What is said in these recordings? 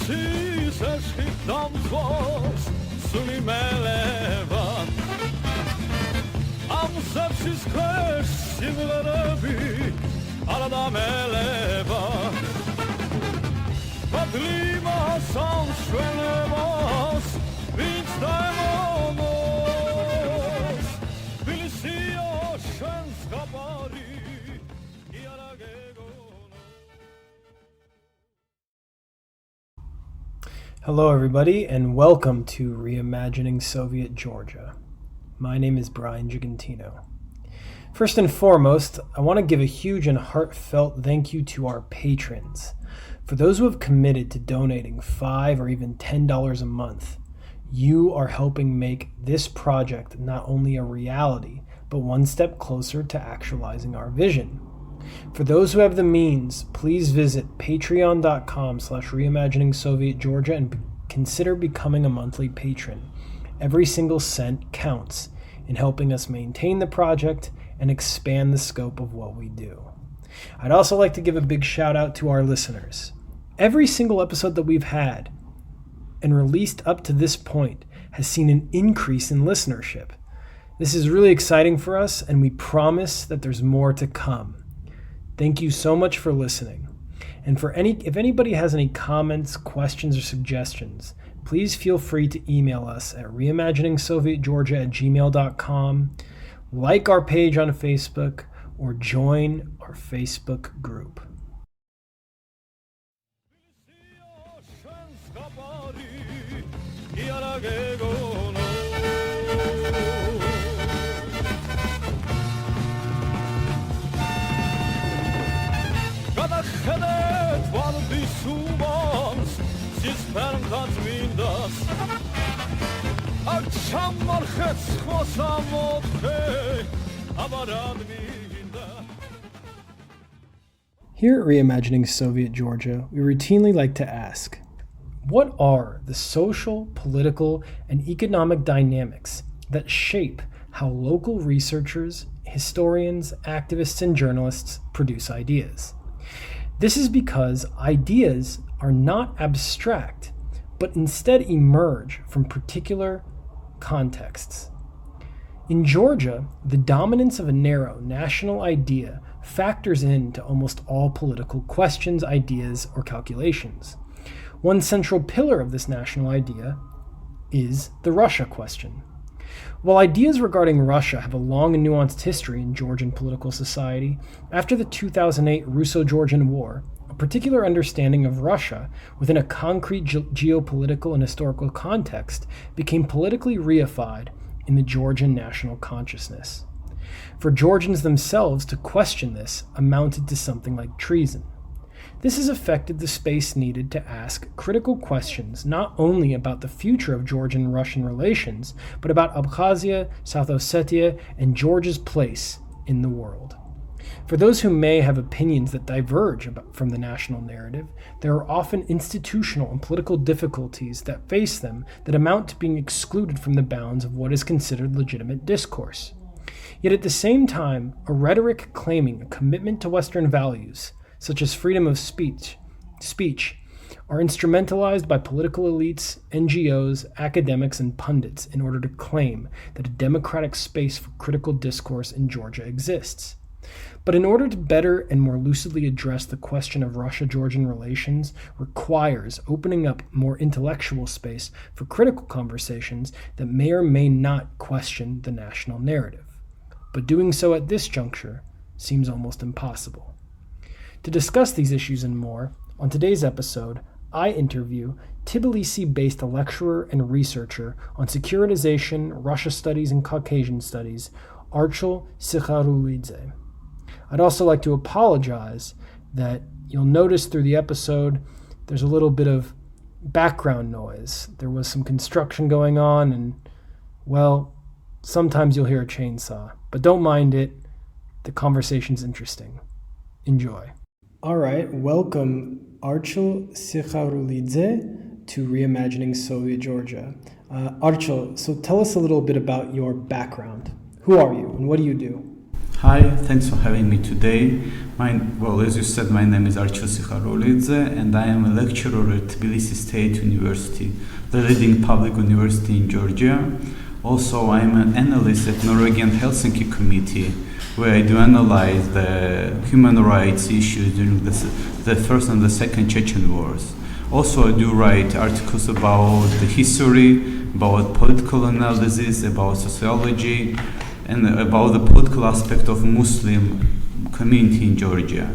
Tbilisi-based tam złoś suni melevan Amsa wszystko jest simlerebi Arada melevan Padlima sam szwenemos Więc dajmo nos Tbilisi ocean skapari I aragego. Hello everybody and welcome to Reimagining Soviet Georgia. My name is Brian Gigantino. First and foremost, I want to give a huge and heartfelt thank you to our patrons. For those who have committed to donating $5 or even $10 a month, you are helping make this project not only a reality, but one step closer to actualizing our vision. For those who have the means, please visit patreon.com/reimagining Soviet Georgia and consider becoming a monthly patron. Every single cent counts in helping us maintain the project and expand the scope of what we do. I'd also like to give a big shout out to our listeners. Every single episode that we've had and released up to this point has seen an increase in listenership. This is really exciting for us, and we promise that there's more to come. Thank you so much for listening. And if anybody has any comments, questions, or suggestions, please feel free to email us at reimaginingsovietgeorgia@gmail.com, like our page on Facebook, or join our Facebook group. Here at Reimagining Soviet Georgia, we routinely like to ask, what are the social, political, and economic dynamics that shape how local researchers, historians, activists, and journalists produce ideas? This is because ideas are not abstract, but instead emerge from particular contexts. In Georgia, the dominance of a narrow national idea factors into almost all political questions, ideas, or calculations. One central pillar of this national idea is the Russia question. While ideas regarding Russia have a long and nuanced history in Georgian political society, after the 2008 Russo-Georgian War, a particular understanding of Russia within a concrete geopolitical and historical context became politically reified in the Georgian national consciousness. For Georgians themselves to question this amounted to something like treason. This has affected the space needed to ask critical questions not only about the future of Georgian-Russian relations, but about Abkhazia, South Ossetia, and Georgia's place in the world. For those who may have opinions that diverge from the national narrative, there are often institutional and political difficulties that face them that amount to being excluded from the bounds of what is considered legitimate discourse. Yet at the same time, a rhetoric claiming a commitment to Western values, such as freedom of speech, are instrumentalized by political elites, NGOs, academics, and pundits in order to claim that a democratic space for critical discourse in Georgia exists. But in order to better and more lucidly address the question of Russia-Georgian relations requires opening up more intellectual space for critical conversations that may or may not question the national narrative. But doing so at this juncture seems almost impossible. To discuss these issues and more, on today's episode, I interview Tbilisi-based lecturer and researcher on securitization, Russia studies, and Caucasian studies, Archil Sikharulidze. I'd also like to apologize that you'll notice through the episode there's a little bit of background noise. There was some construction going on, and, well, sometimes you'll hear a chainsaw. But don't mind it. The conversation's interesting. Enjoy. All right, welcome Archil Sikharulidze to Reimagining Soviet Georgia. Archil, so tell us a little bit about your background. Who are you and what do you do? Hi, thanks for having me today. As you said, my name is Archil Sikharulidze, and I am a lecturer at Tbilisi State University, the leading public university in Georgia. Also, I am an analyst at Norwegian Helsinki Committee, where I do analyze the human rights issues during the First and the Second Chechen Wars. Also, I do write articles about the history, about political analysis, about sociology, and about the political aspect of Muslim community in Georgia.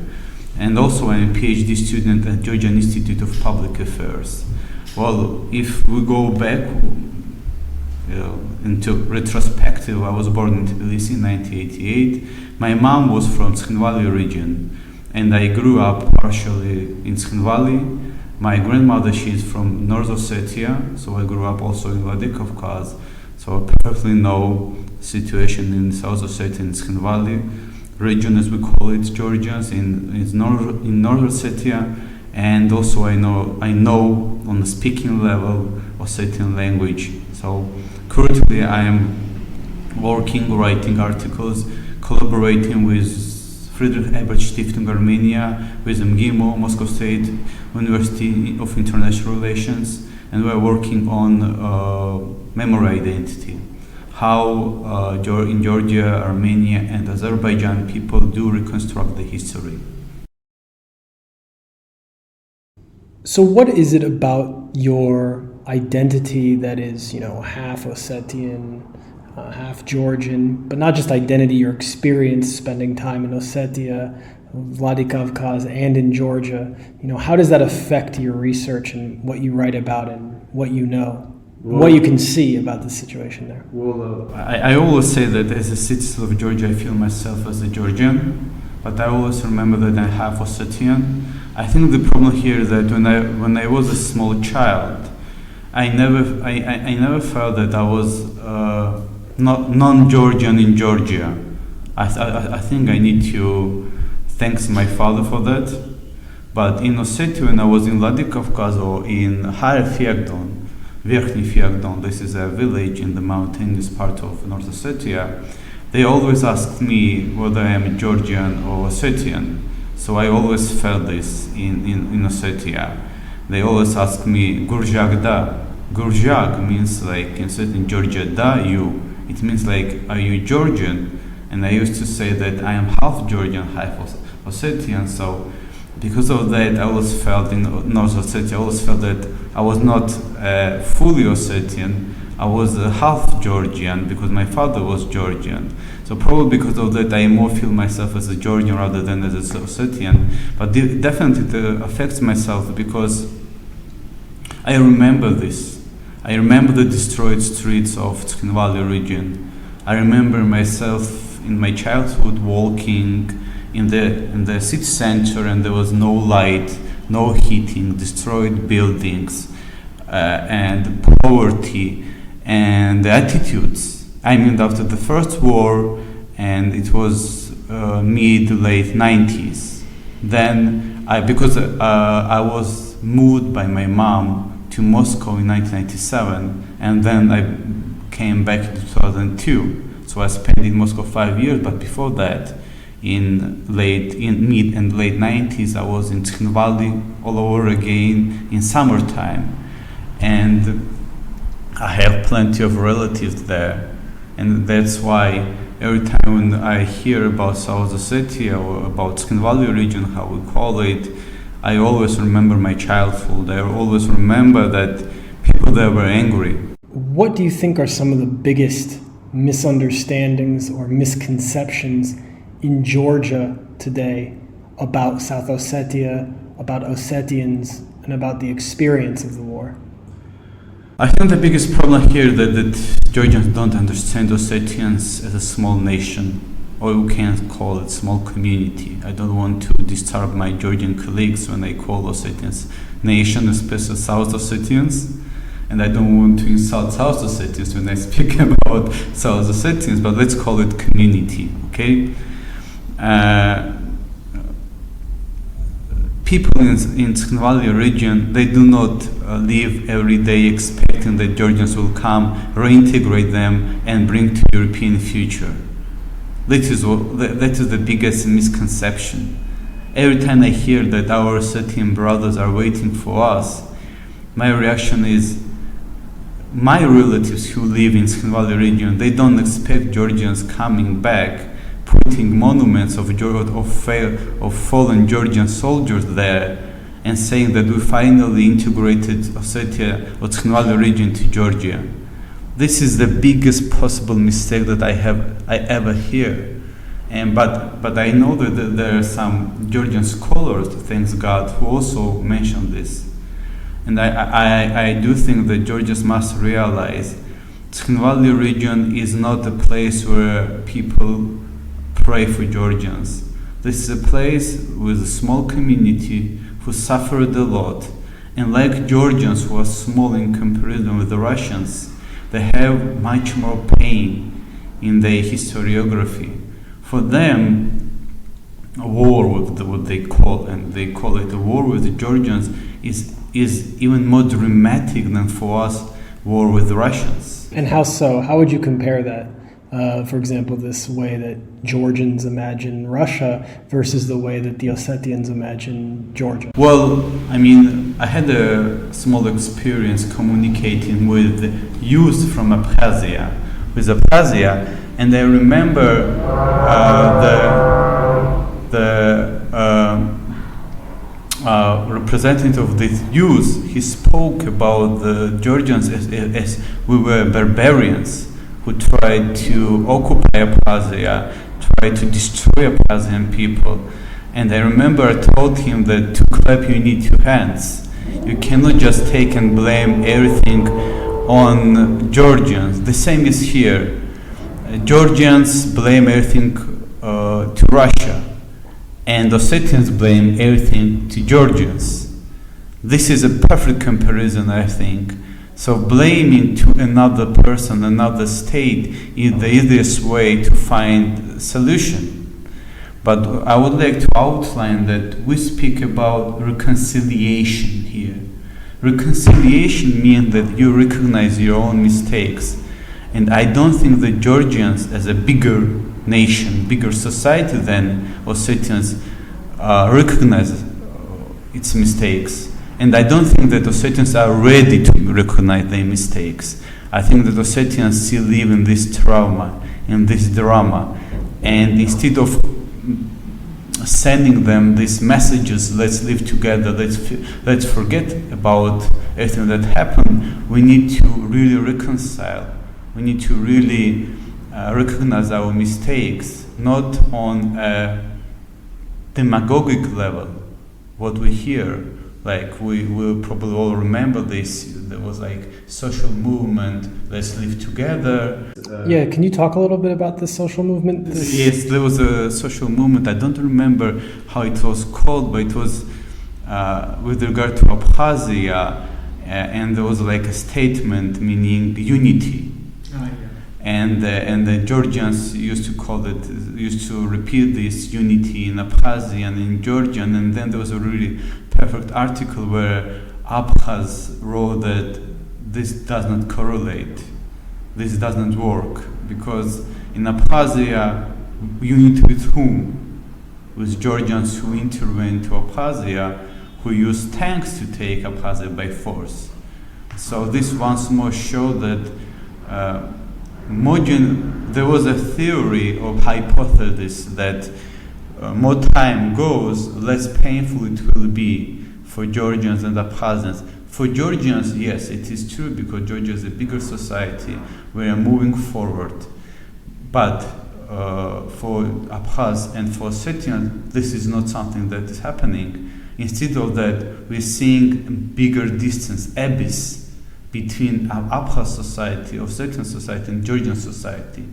And also I'm a PhD student at Georgian Institute of Public Affairs. Well, if we go back into retrospective, I was born in Tbilisi in 1988. My mom was from Tkhinvali region, and I grew up partially in Tkhinvali. My grandmother, she's from North Ossetia, so I grew up also in Vladikavkaz. So I perfectly know situation in South Ossetia and Tkhinvali region, as we call it, Georgians, in North Ossetia, and also I know on the speaking level Ossetian language. So currently I am writing articles, collaborating with Friedrich Ebert Stiftung Armenia, with MGIMO, Moscow State University of International Relations, and we're working on memory identity. How in Georgia, Armenia, and Azerbaijan people do reconstruct the history. So what is it about your identity that is, half Ossetian, half Georgian, but not just identity, your experience spending time in Ossetia, Vladikavkaz, and in Georgia? How does that affect your research and what you write about and what you know? What you can see about the situation there? Well, I always say that as a citizen of Georgia, I feel myself as a Georgian, but I always remember that I'm half Ossetian. I think the problem here is that when I was a small child, I never felt that I was not non-Georgian in Georgia. I think I need to thank my father for that. But in Ossetia, when I was in Vladikavkaz or in Higher Fiagdon, Verkhny Fiagdon, this is a village in the mountainous part of North Ossetia, they always asked me whether I am Georgian or Ossetian. So I always felt this in Ossetia. They always asked me, Gurjag da. Gurjag means like, in Georgia, da, you. It means like, are you Georgian? And I used to say that I am half Georgian, half Ossetian. So because of that, I always felt in North Ossetia, I always felt that I was not fully Ossetian. I was half Georgian because my father was Georgian. So probably because of that, I more feel myself as a Georgian rather than as an Ossetian. But definitely it affects myself because I remember this. I remember the destroyed streets of Tkhinvali region. I remember myself in my childhood walking in the city center, and there was no light, no heating, destroyed buildings, and poverty, and attitudes. I mean, after the first war, and it was mid-late 90s. Then, because I was moved by my mom to Moscow in 1997, and then I came back in 2002. So I spent in Moscow 5 years, but before that, in mid and late 90s, I was in Tkhinvali all over again in summertime, and I have plenty of relatives there, and that's why every time when I hear about South Ossetia or about Tkhinvali region, how we call it, I always remember my childhood. I always remember that people there were angry. What do you think are some of the biggest misunderstandings or misconceptions in Georgia today about South Ossetia, about Ossetians, and about the experience of the war? I think the biggest problem here is that Georgians don't understand Ossetians as a small nation, or we can call it small community. I don't want to disturb my Georgian colleagues when I call Ossetians nation, especially South Ossetians, and I don't want to insult South Ossetians when I speak about South Ossetians, but let's call it community, okay? People in Tkhinvali region, they do not live every day expecting that Georgians will come, reintegrate them, and bring to European future. That is the biggest misconception. Every time I hear that our Ossetian brothers are waiting for us, my reaction is, my relatives who live in Skin Valley region, they don't expect Georgians coming back, putting monuments of fallen Georgian soldiers there, and saying that we finally integrated Ossetia or Skin Valley region to Georgia. This is the biggest possible mistake that I ever hear. But I know that there are some Georgian scholars, thanks God, who also mention this. And I do think that Georgians must realize Skin Valley region is not a place where people pray for Georgians. This is a place with a small community who suffered a lot. And like Georgians who are small in comparison with the Russians, they have much more pain in their historiography. For them, a war with what they call it a war with the Georgians is even more dramatic than for us war with the Russians. And how so? How would you compare that? For example, this way that Georgians imagine Russia versus the way that the Ossetians imagine Georgia? Well, I mean, I had a small experience communicating with youth from Abkhazia, and I remember the representative of this youth, he spoke about the Georgians as we were barbarians who tried to occupy Abkhazia, tried to destroy Abkhazian people. And I remember I told him that to clap you need two hands. You cannot just take and blame everything on Georgians. The same is here. Georgians blame everything to Russia, and Ossetians blame everything to Georgians. This is a perfect comparison, I think. So blaming to another person, another state, is the easiest way to find a solution. But I would like to outline that we speak about reconciliation here. Reconciliation means that you recognize your own mistakes. And I don't think the Georgians, as a bigger nation, bigger society than Ossetians, recognize its mistakes. And I don't think that Ossetians are ready to recognize their mistakes. I think that Ossetians still live in this trauma, in this drama. And instead of sending them these messages, let's live together, let's forget about everything that happened, we need to really reconcile. We need to really recognize our mistakes, not on a demagogic level. What we hear, like we will probably all remember this, there was like social movement, let's live together. Yeah, can you talk a little bit about this social movement? Yes, there was a social movement. I don't remember how it was called, but it was with regard to Abkhazia, and there was like a statement meaning unity. Oh, yeah. And the Georgians used to repeat this unity in Abkhazia and in Georgian, and then there was a really perfect article where Abkhaz wrote that this does not correlate, this does not work, because in Abkhazia, unity with whom? With Georgians who intervened to Abkhazia, who used tanks to take Abkhazia by force. So this once more showed that there was a theory or hypothesis that more time goes, less painful it will be for Georgians and Abkhazians. For Georgians, yes, it is true, because Georgia is a bigger society. We are moving forward. But for Abkhaz and for Ossetians, this is not something that is happening. Instead of that, we're seeing bigger distance, abyss, between Abkhaz society, Ossetian society, and Georgian society.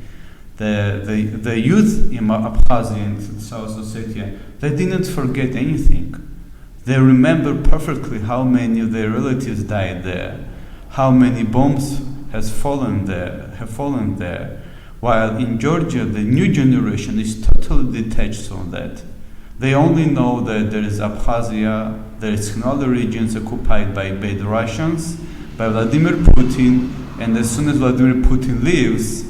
The youth in Abkhazia and South Ossetia, they didn't forget anything. They remember perfectly how many of their relatives died there, how many bombs have fallen there. While in Georgia, the new generation is totally detached from that. They only know that there is Abkhazia, there is other regions occupied by the Russians, by Vladimir Putin, and as soon as Vladimir Putin leaves,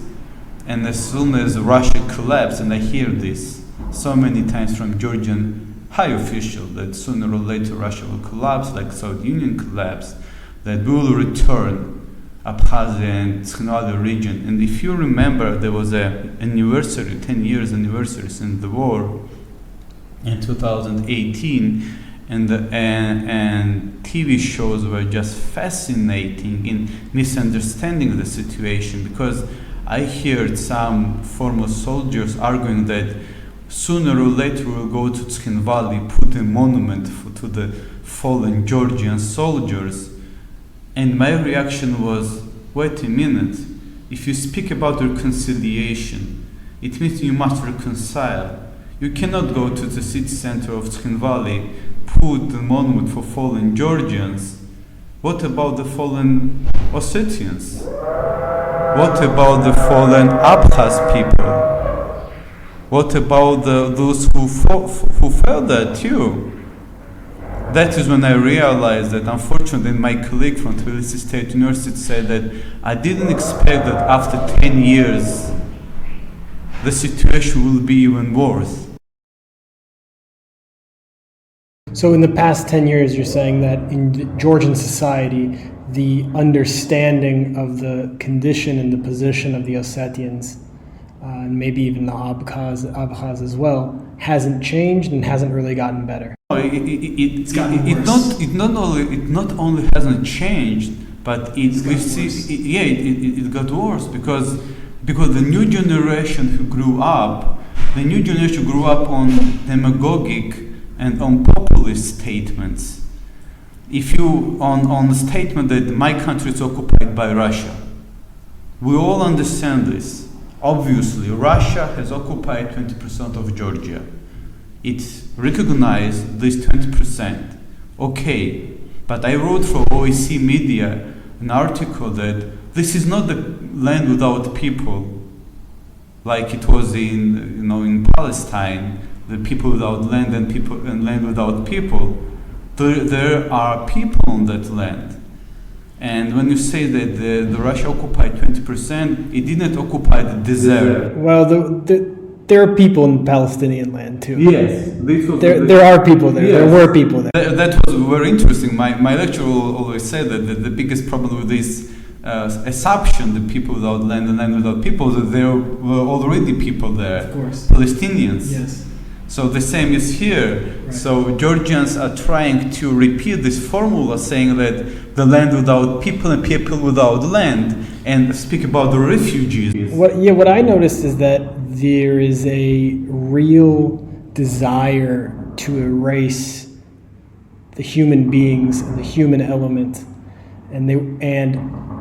And as soon as Russia collapsed, and I hear this so many times from Georgian high officials, that sooner or later Russia will collapse, like Soviet Union collapsed, that we will return Abkhazia and Tskhinvali region. And if you remember, there was a anniversary, 10 years anniversary since the war in 2018, and TV shows were just fascinating in misunderstanding the situation, because I heard some former soldiers arguing that sooner or later we'll go to Tskhinvali, put a monument to the fallen Georgian soldiers. And my reaction was, wait a minute, if you speak about reconciliation, it means you must reconcile. You cannot go to the city center of Tskhinvali, put the monument for fallen Georgians. What about the fallen Ossetians? What about the fallen Abkhaz people? What about those who fell there too? That is when I realized that, unfortunately, my colleague from Tbilisi State University said that I didn't expect that after 10 years the situation will be even worse. So in the past 10 years, you're saying that in Georgian society, the understanding of the condition and the position of the Ossetians, and maybe even the Abkhaz as well, hasn't changed and hasn't really gotten better. It's gotten worse. It not only hasn't changed, but it got worse because the new generation who grew up on demagogic and on populist statements. If you on the statement that my country is occupied by Russia, we all understand this. Obviously, Russia has occupied 20% of Georgia. It's recognized this 20%. Okay, but I wrote for OEC Media an article that this is not the land without people, like it was in Palestine, the people without land and land without people. There are people on that land. And when you say that the Russia occupied 20%, it didn't occupy the desert. Well, there are people in Palestinian land too. Yes, there are people there. Yes. There were people there. That was very interesting. My lecturer always said that the biggest problem with this assumption that people without land and land without people, that there were already people there. Of course. Palestinians. Yes. So the same is here. Right. So Georgians are trying to repeat this formula, saying that the land without people and people without land, and speak about the refugees. What I noticed is that there is a real desire to erase the human beings and the human element, and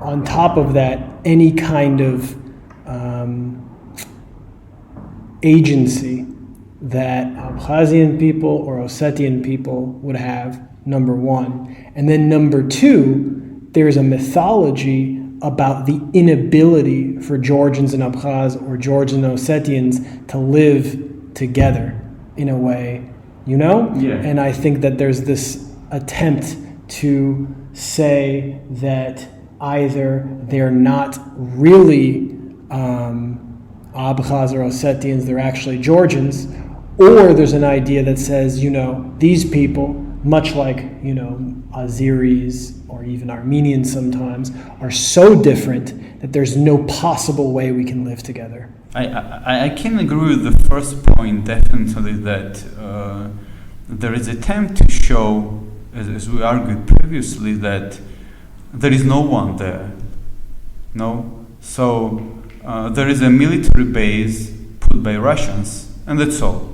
on top of that, any kind of agency that Abkhazian people or Ossetian people would have, number one. And then number two, there's a mythology about the inability for Georgians and Abkhaz or Georgians and Ossetians to live together in a way, Yeah. And I think that there's this attempt to say that either they're not really Abkhaz or Ossetians, they're actually Georgians, or there's an idea that says, these people, much like, Azeris or even Armenians sometimes, are so different that there's no possible way we can live together. I can agree with the first point, definitely, that there is an attempt to show, as we argued previously, that there is no one there. No? So there is a military base put by Russians, and that's all.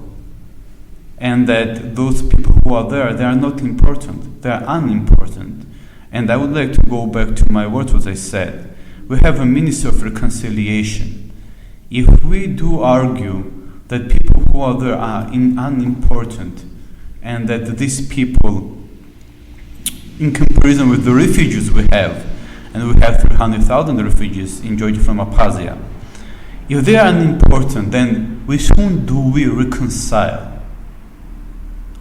And that those people who are there, they are not important. They are unimportant. And I would like to go back to my words, what I said. We have a Ministry of Reconciliation. If we do argue that people who are there are unimportant, and that these people, in comparison with the refugees we have, and we have 300,000 refugees in Georgia from Abkhazia, if they are unimportant, then with whom do we reconcile?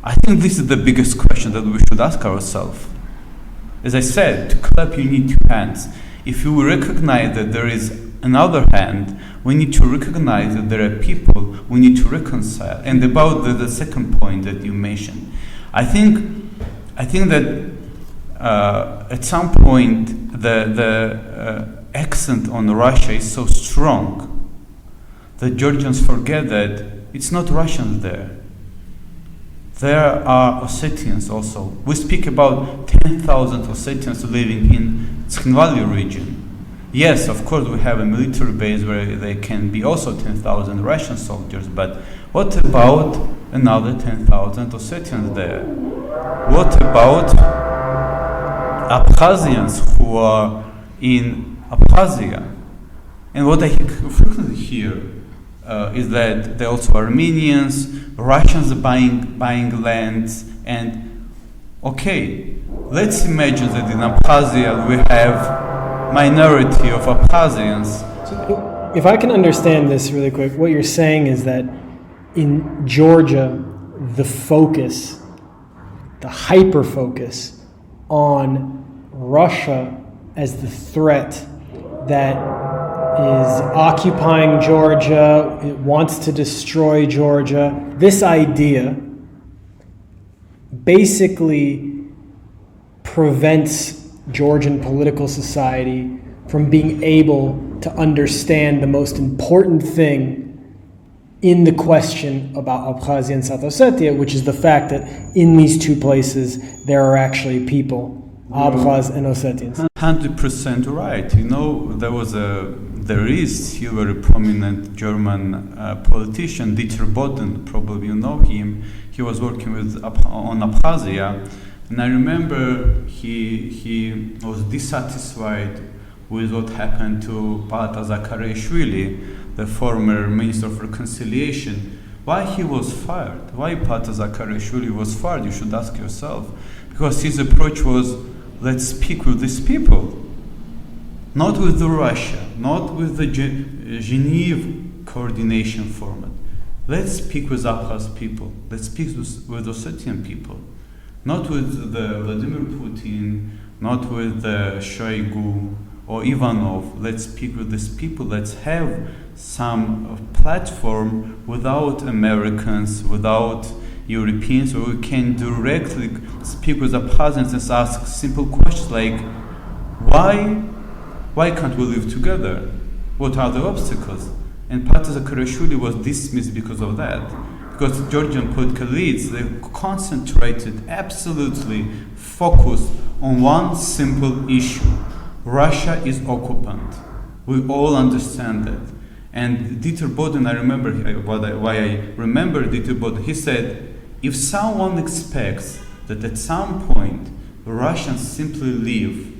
I think this is the biggest question that we should ask ourselves. As I said, to clap you need two hands. If you recognize that there is on the other hand, we need to recognize that there are people we need to reconcile. And about the second point that you mentioned, I think that at some point the accent on Russia is so strong that Georgians forget that it's not Russians there. There are Ossetians also. We speak about 10,000 Ossetians living in Tskhinvali region. Yes, of course, we have a military base where there can be also 10,000 Russian soldiers, but what about another 10,000 Ossetians there? What about Abkhazians who are in Abkhazia? And what I frequently hear is that there are also Armenians, Russians buying lands, and okay, let's imagine that in Abkhazia we have minority of Abkhazians. So if I can understand this really quick, what you're saying is that in Georgia, the focus, the hyper-focus on Russia as the threat that is occupying Georgia, it wants to destroy Georgia, this idea basically prevents Georgian political society from being able to understand the most important thing in the question about Abkhazia and South Ossetia, which is the fact that in these two places there are actually people, Abkhaz and Ossetians. 100% right. You know, there is still a very prominent German politician, Dieter Boden, probably you know him. He was working on Abkhazia. And I remember he was dissatisfied with what happened to Palata Zakharishvili, the former Minister of Reconciliation. Why he was fired? Why Palata Zakharishvili was fired? You should ask yourself. Because his approach was, let's speak with these people. Not with the Russia, not with the Geneva coordination format. Let's speak with Abkhaz people. Let's speak with Ossetian people. Not with the Vladimir Putin, not with the Shoigu or Ivanov. Let's speak with these people. Let's have some platform without Americans, without Europeans, where we can directly speak with Abkhazians and ask simple questions like, why can't we live together? What are the obstacles? And Palata Zakharishvili was dismissed because of that. Because Georgian political elites, they concentrated, absolutely focused on one simple issue. Russia is occupant. We all understand that. And Dieter Boden, I remember why I remember Dieter Boden, he said, if someone expects that at some point Russians simply leave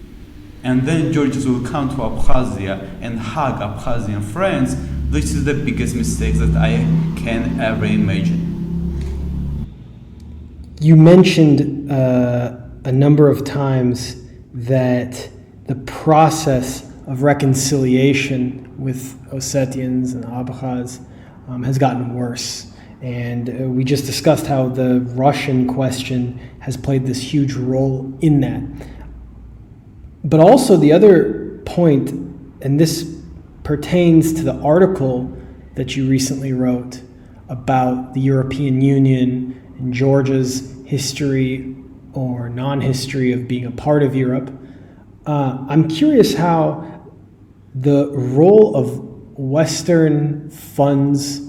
and then Georgians will come to Abkhazia and hug Abkhazian friends, this is the biggest mistake that I can ever imagine. You mentioned a number of times that the process of reconciliation with Ossetians and Abkhaz has gotten worse. And we just discussed how the Russian question has played this huge role in that. But also the other point, and this pertains to the article that you recently wrote about the European Union and Georgia's history or non-history of being a part of Europe. I'm curious how the role of Western funds,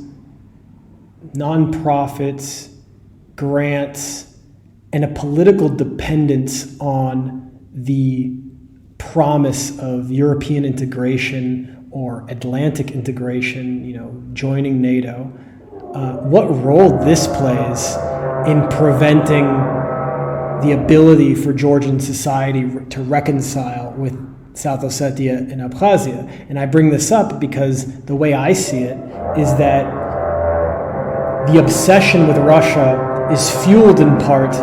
nonprofits, grants, and a political dependence on the promise of European integration or Atlantic integration, joining NATO, what role this plays in preventing the ability for Georgian society to reconcile with South Ossetia and Abkhazia. And I bring this up because the way I see it is that the obsession with Russia is fueled in part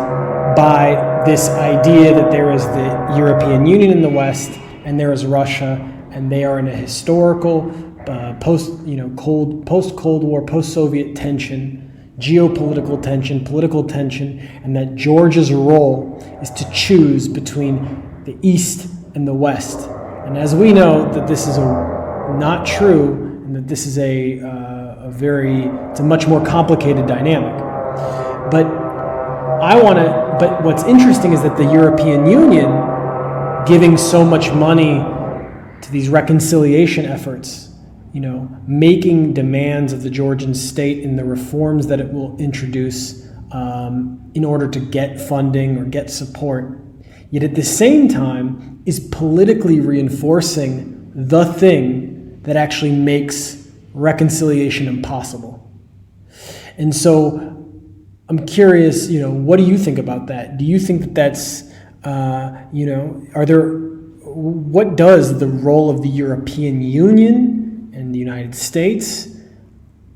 by this idea that there is the European Union in the West and there is Russia, and they are in a historical post-Cold War, post-Soviet tension, geopolitical tension, political tension, and that Georgia's role is to choose between the East and the West. And as we know, that this is a not true, and that this is it's a much more complicated dynamic. But what's interesting is that the European Union giving so much money to these reconciliation efforts, making demands of the Georgian state in the reforms that it will introduce in order to get funding or get support, yet at the same time is politically reinforcing the thing that actually makes reconciliation impossible. And so I'm curious, what do you think about that? Do you think that that's, what does the role of the European Union and the United States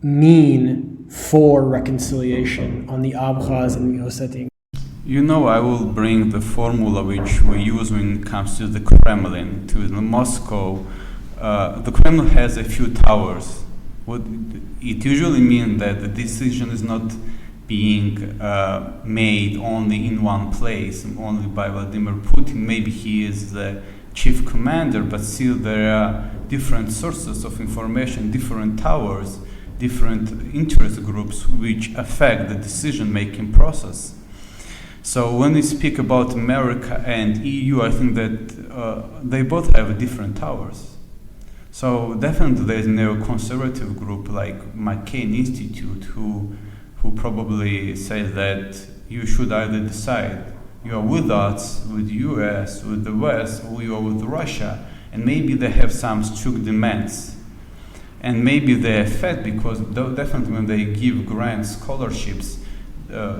mean for reconciliation on the Abkhaz and the Ossetian? I will bring the formula which we use when it comes to the Kremlin, to the Moscow. The Kremlin has a few towers. What it usually means that the decision is not being made only in one place, only by Vladimir Putin. Maybe he is the chief commander, but still there are different sources of information, different towers, different interest groups which affect the decision-making process. So when we speak about America and EU, I think that they both have different towers. So definitely there's a neoconservative group like McCain Institute who probably say that you should either decide you are with us, with US, with the West, or you are with Russia, and maybe they have some strict demands. And maybe they affect, because definitely when they give grants, scholarships,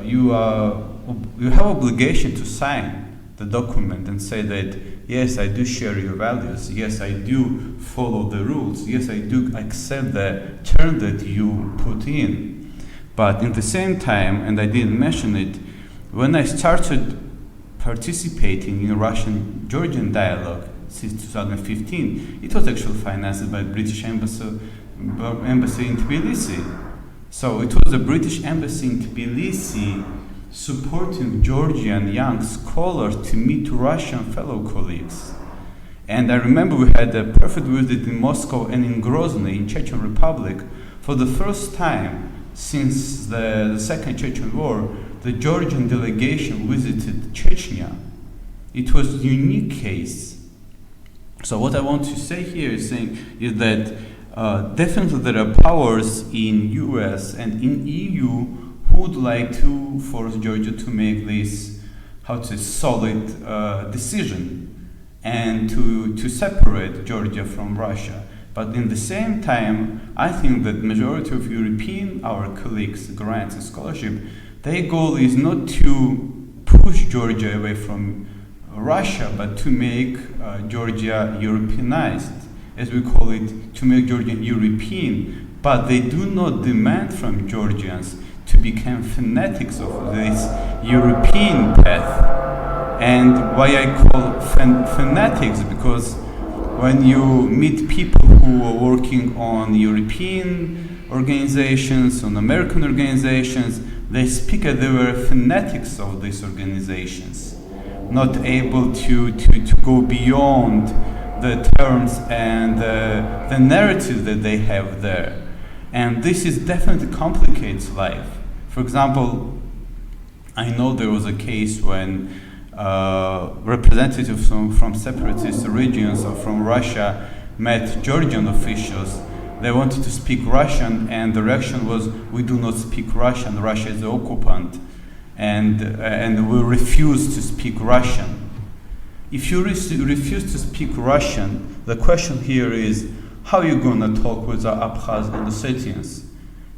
you have obligation to sign the document and say that, yes, I do share your values, yes, I do follow the rules, yes, I do accept the term that you put in. But in the same time, and I didn't mention it, when I started participating in Russian-Georgian dialogue since 2015, it was actually financed by British embassy in Tbilisi. So it was the British embassy in Tbilisi supporting Georgian young scholars to meet Russian fellow colleagues. And I remember we had a perfect visit in Moscow and in Grozny, in Chechen Republic. For the first time since the Second Chechen War, the Georgian delegation visited Chechnya. It was a unique case. So what I want to say here is that definitely there are powers in US and in EU who would like to force Georgia to make this, solid decision and to separate Georgia from Russia. But in the same time, I think that majority of our colleagues, grants and scholarship, their goal is not to push Georgia away from Russia, but to make Georgia Europeannized, as we call it, to make Georgia European. But they do not demand from Georgians to become fanatics of this European path. And why I call fanatics, because when you meet people who are working on European organizations, on American organizations, they speak as they were fanatics of these organizations, not able to go beyond the terms and the narrative that they have there. And this is definitely complicates life. For example, I know there was a case when representatives from separatist regions or from Russia met Georgian officials. They wanted to speak Russian, and the reaction was, we do not speak Russian, Russia is the occupant, and we refuse to speak Russian. If you refuse to speak Russian, the question here is, how are you going to talk with the Abkhaz and Ossetians?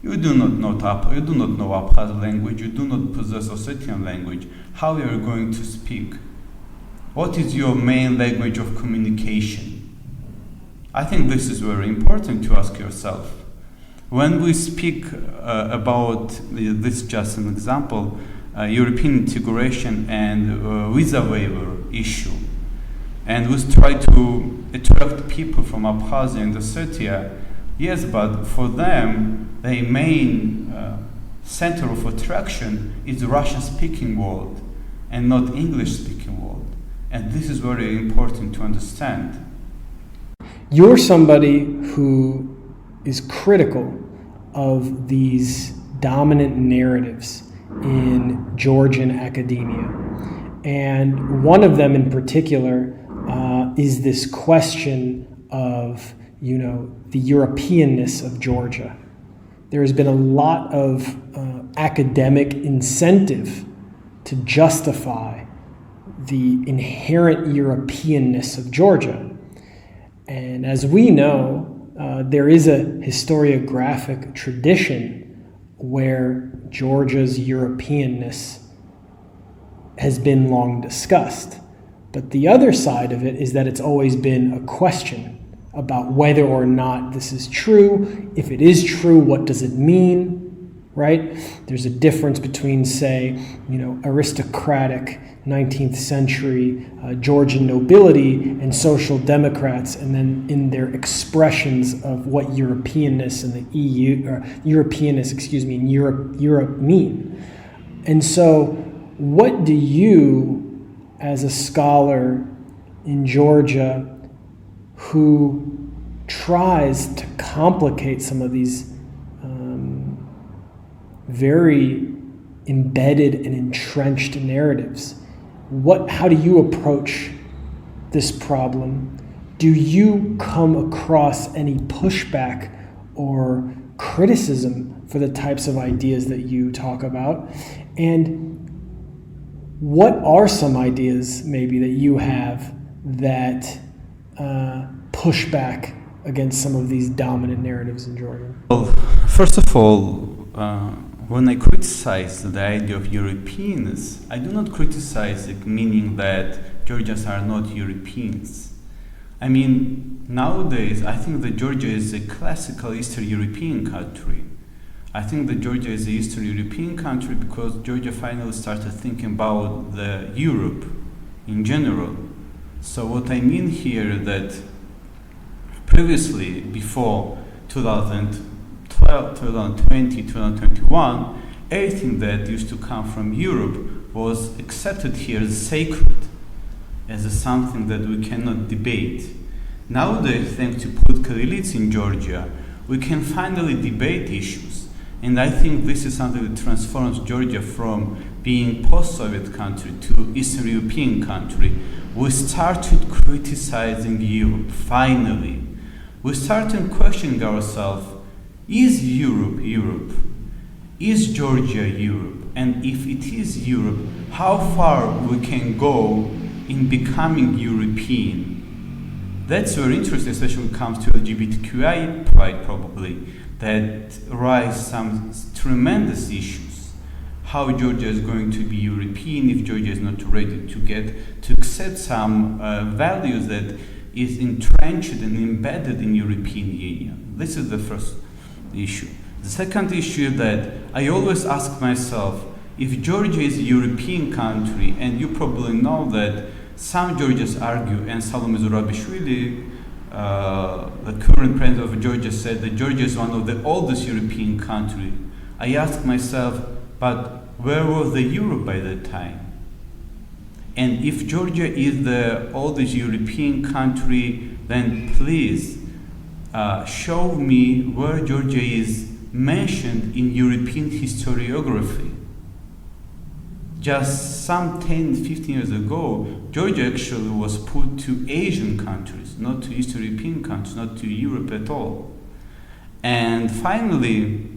You do not know Abkhaz language, you do not possess Ossetian language. How are you going to speak? What is your main language of communication? I think this is very important to ask yourself. When we speak about this, just an example, European integration and visa waiver issue, and we try to attract people from Abkhazia and Ossetia, yes, but for them, their main center of attraction is the Russian-speaking world and not English-speaking world. And this is very important to understand. You're somebody who is critical of these dominant narratives in Georgian academia. And one of them in particular is this question of, the Europeanness of Georgia. There has been a lot of academic incentive to justify the inherent Europeanness of Georgia. And as we know, there is a historiographic tradition where Georgia's Europeanness has been long discussed. But the other side of it is that it's always been a question about whether or not this is true. If it is true, what does it mean, right? There's a difference between, say, aristocratic 19th century Georgian nobility and social democrats, and then in their expressions of what Europeanness and the EU, or Europeanness, in Europe mean. And so what do you, as a scholar in Georgia who tries to complicate some of these very embedded and entrenched narratives, how do you approach this problem? Do you come across any pushback or criticism for the types of ideas that you talk about? And what are some ideas maybe that you have that push back against some of these dominant narratives in Georgia? Well, first of all, when I criticize the idea of Europeanness, I do not criticize it meaning that Georgians are not Europeans. I mean, nowadays, I think that Georgia is a classical Eastern European country. I think that Georgia is an Eastern European country because Georgia finally started thinking about the Europe in general. So what I mean here that previously, before 2012, 2020, 2021, everything that used to come from Europe was accepted here as sacred, as something that we cannot debate. Nowadays, thanks to political elites in Georgia, we can finally debate issues. And I think this is something that transforms Georgia from being post-Soviet country to Eastern European country. We started criticizing Europe, finally. We started questioning ourselves, is Europe Europe? Is Georgia Europe? And if it is Europe, how far we can go in becoming European? That's very interesting, especially when it comes to LGBTQI pride, probably, that rise some tremendous issues. How Georgia is going to be European if Georgia is not ready to accept some values that is entrenched and embedded in European Union. This is the first issue. The second issue that I always ask myself, if Georgia is a European country, and you probably know that some Georgians argue, and Salome Zurabishvili, the current president of Georgia, said that Georgia is one of the oldest European countries. I ask myself, but where was the Europe by that time? And if Georgia is the oldest European country, then please show me where Georgia is mentioned in European historiography. Just some 10, 15 years ago, Georgia actually was put to Asian countries, not to Eastern European countries, not to Europe at all. And finally,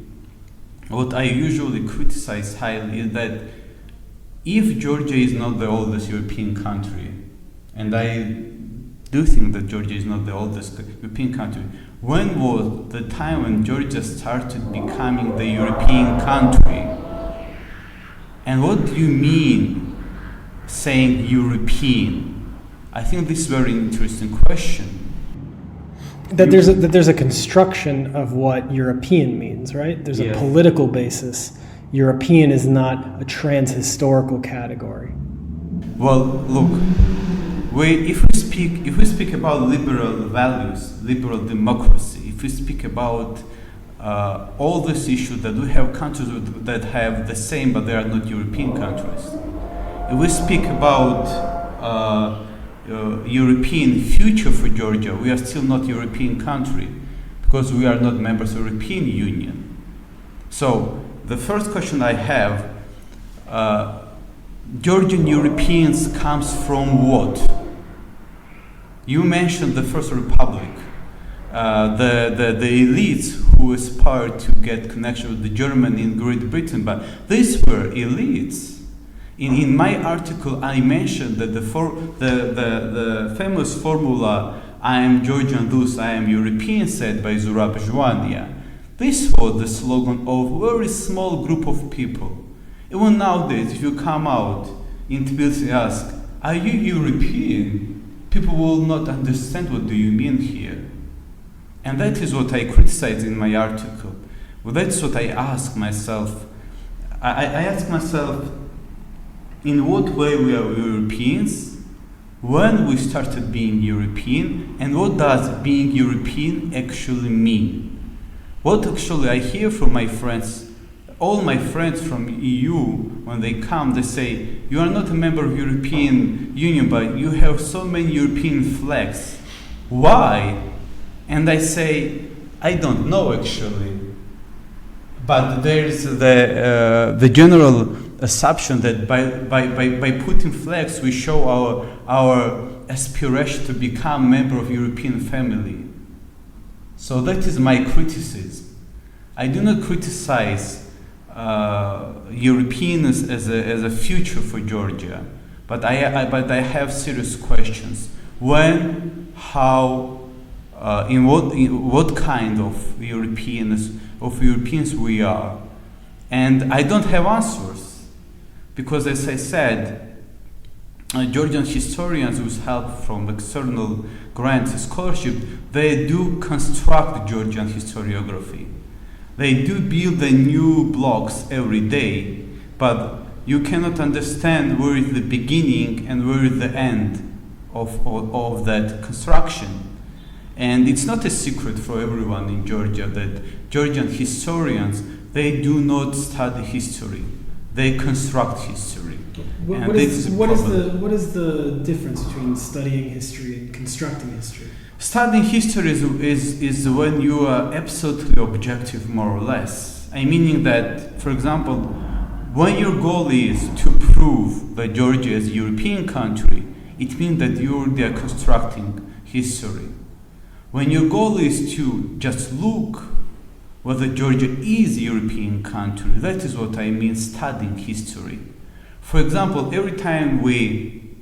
what I usually criticize highly is that if Georgia is not the oldest European country, and I do think that Georgia is not the oldest European country, when was the time when Georgia started becoming the European country? And what do you mean saying European? I think this is a very interesting question. That there's a construction of what European means, right? There's a political basis. European is not a trans-historical category. Well, look, if we speak about liberal values, liberal democracy, if we speak about all these issues that we have countries that have the same, but they are not European countries. If we speak about European future for Georgia, we are still not European country because we are not members of European Union. So the first question I have, Georgian Europeans comes from what? You mentioned the First Republic, the elites who aspired to get connection with the Germany in Great Britain, but these were elites. In my article, I mentioned that the famous formula, I am Georgian, thus I am European, said by Zurab Zhvania. This was the slogan of a very small group of people. Even nowadays, if you come out in Tbilisi and ask, are you European? People will not understand what do you mean here. And that is what I criticize in my article. Well, that's what I ask myself. I ask myself, in what way we are Europeans, when we started being European, and what does being European actually mean? What actually I hear from my friends, all my friends from EU, when they come, they say, you are not a member of European Union, but you have so many European flags. Why? And I say, I don't know actually. But there's the general assumption that by putting flags, we show our aspiration to become member of European family. So that is my criticism. I do not criticize Europeanness as a future for Georgia, but I have serious questions. When, how, in what kind of Europeans we are, and I don't have answers, because as I said, Georgian historians with help from external grants and scholarship, they do construct Georgian historiography. They do build the new blocks every day, but you cannot understand where is the beginning and where is the end of that construction. And it's not a secret for everyone in Georgia that Georgian historians, they do not study history. They construct history. What is the difference between studying history and constructing history? Studying history is when you are absolutely objective, more or less. Meaning that, for example, when your goal is to prove that Georgia is a European country, it means that they are constructing history. When your goal is to just look whether Georgia is a European country, that is what I mean studying history. For example, every time in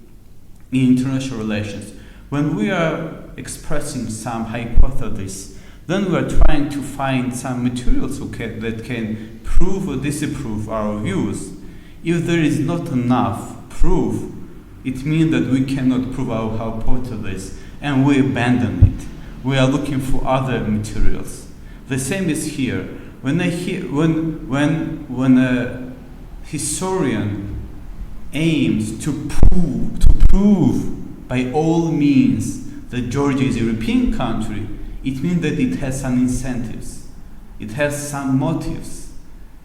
international relations, when we are expressing some hypothesis, then we are trying to find some materials that can prove or disapprove our views. If there is not enough proof, it means that we cannot prove our hypothesis and we abandon it. We are looking for other materials. The same is here. When a historian aims to prove by all means that Georgia is a European country, it means that it has some incentives. It has some motives.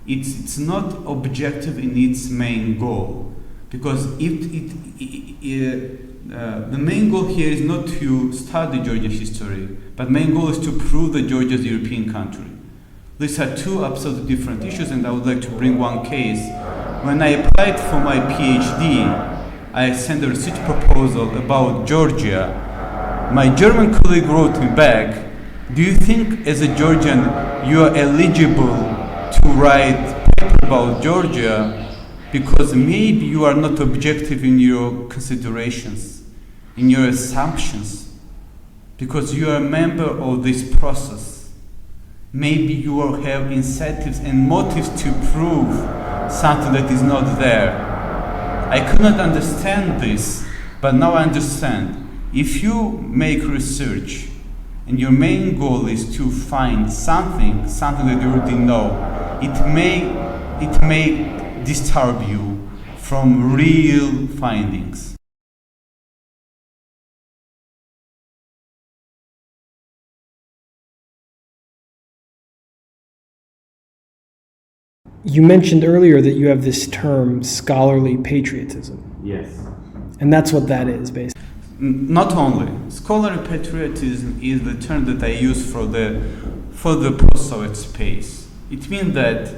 It's not objective in its main goal. Because the main goal here is not to study Georgian history, but main goal is to prove that Georgia is a European country. These are two absolutely different issues, and I would like to bring one case. When I applied for my PhD, I sent a research proposal about Georgia. My German colleague wrote me back, do you think as a Georgian you are eligible to write paper about Georgia because maybe you are not objective in your considerations, in your assumptions, because you are a member of this process. Maybe you will have incentives and motives to prove something that is not there. I could not understand this, but now I understand. If you make research and your main goal is to find something that you already know, it may disturb you from real findings. You mentioned earlier that you have this term, scholarly patriotism. Yes. And that's what that is, basically. not only scholarly patriotism is the term that I use for the post-Soviet space. It means that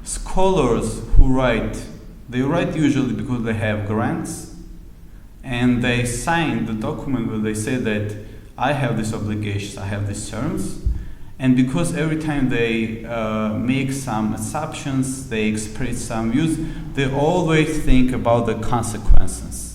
scholars who write, they write usually because they have grants, and they sign the document where they say that I have these obligations, I have these terms, and because every time they make some assumptions, they express some views, they always think about the consequences.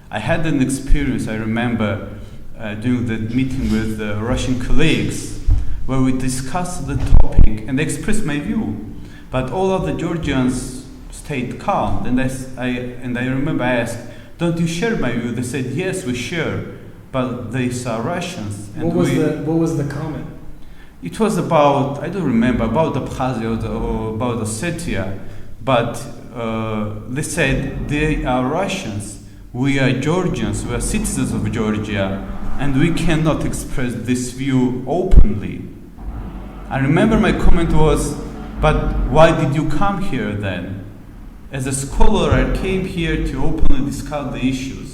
I had an experience, I remember, during the meeting with Russian colleagues, where we discussed the topic and expressed my view, but all of the Georgians stayed calm. And I remember I asked, "Don't you share my view?" They said, "Yes, we share, but these are Russians." And what was the comment? It was about, I don't remember, about Abkhazia or about Ossetia, but they said they are Russians, we are Georgians, we are citizens of Georgia, and we cannot express this view openly. I remember my comment was, "But why did you come here then?" As a scholar, I came here to openly discuss the issues.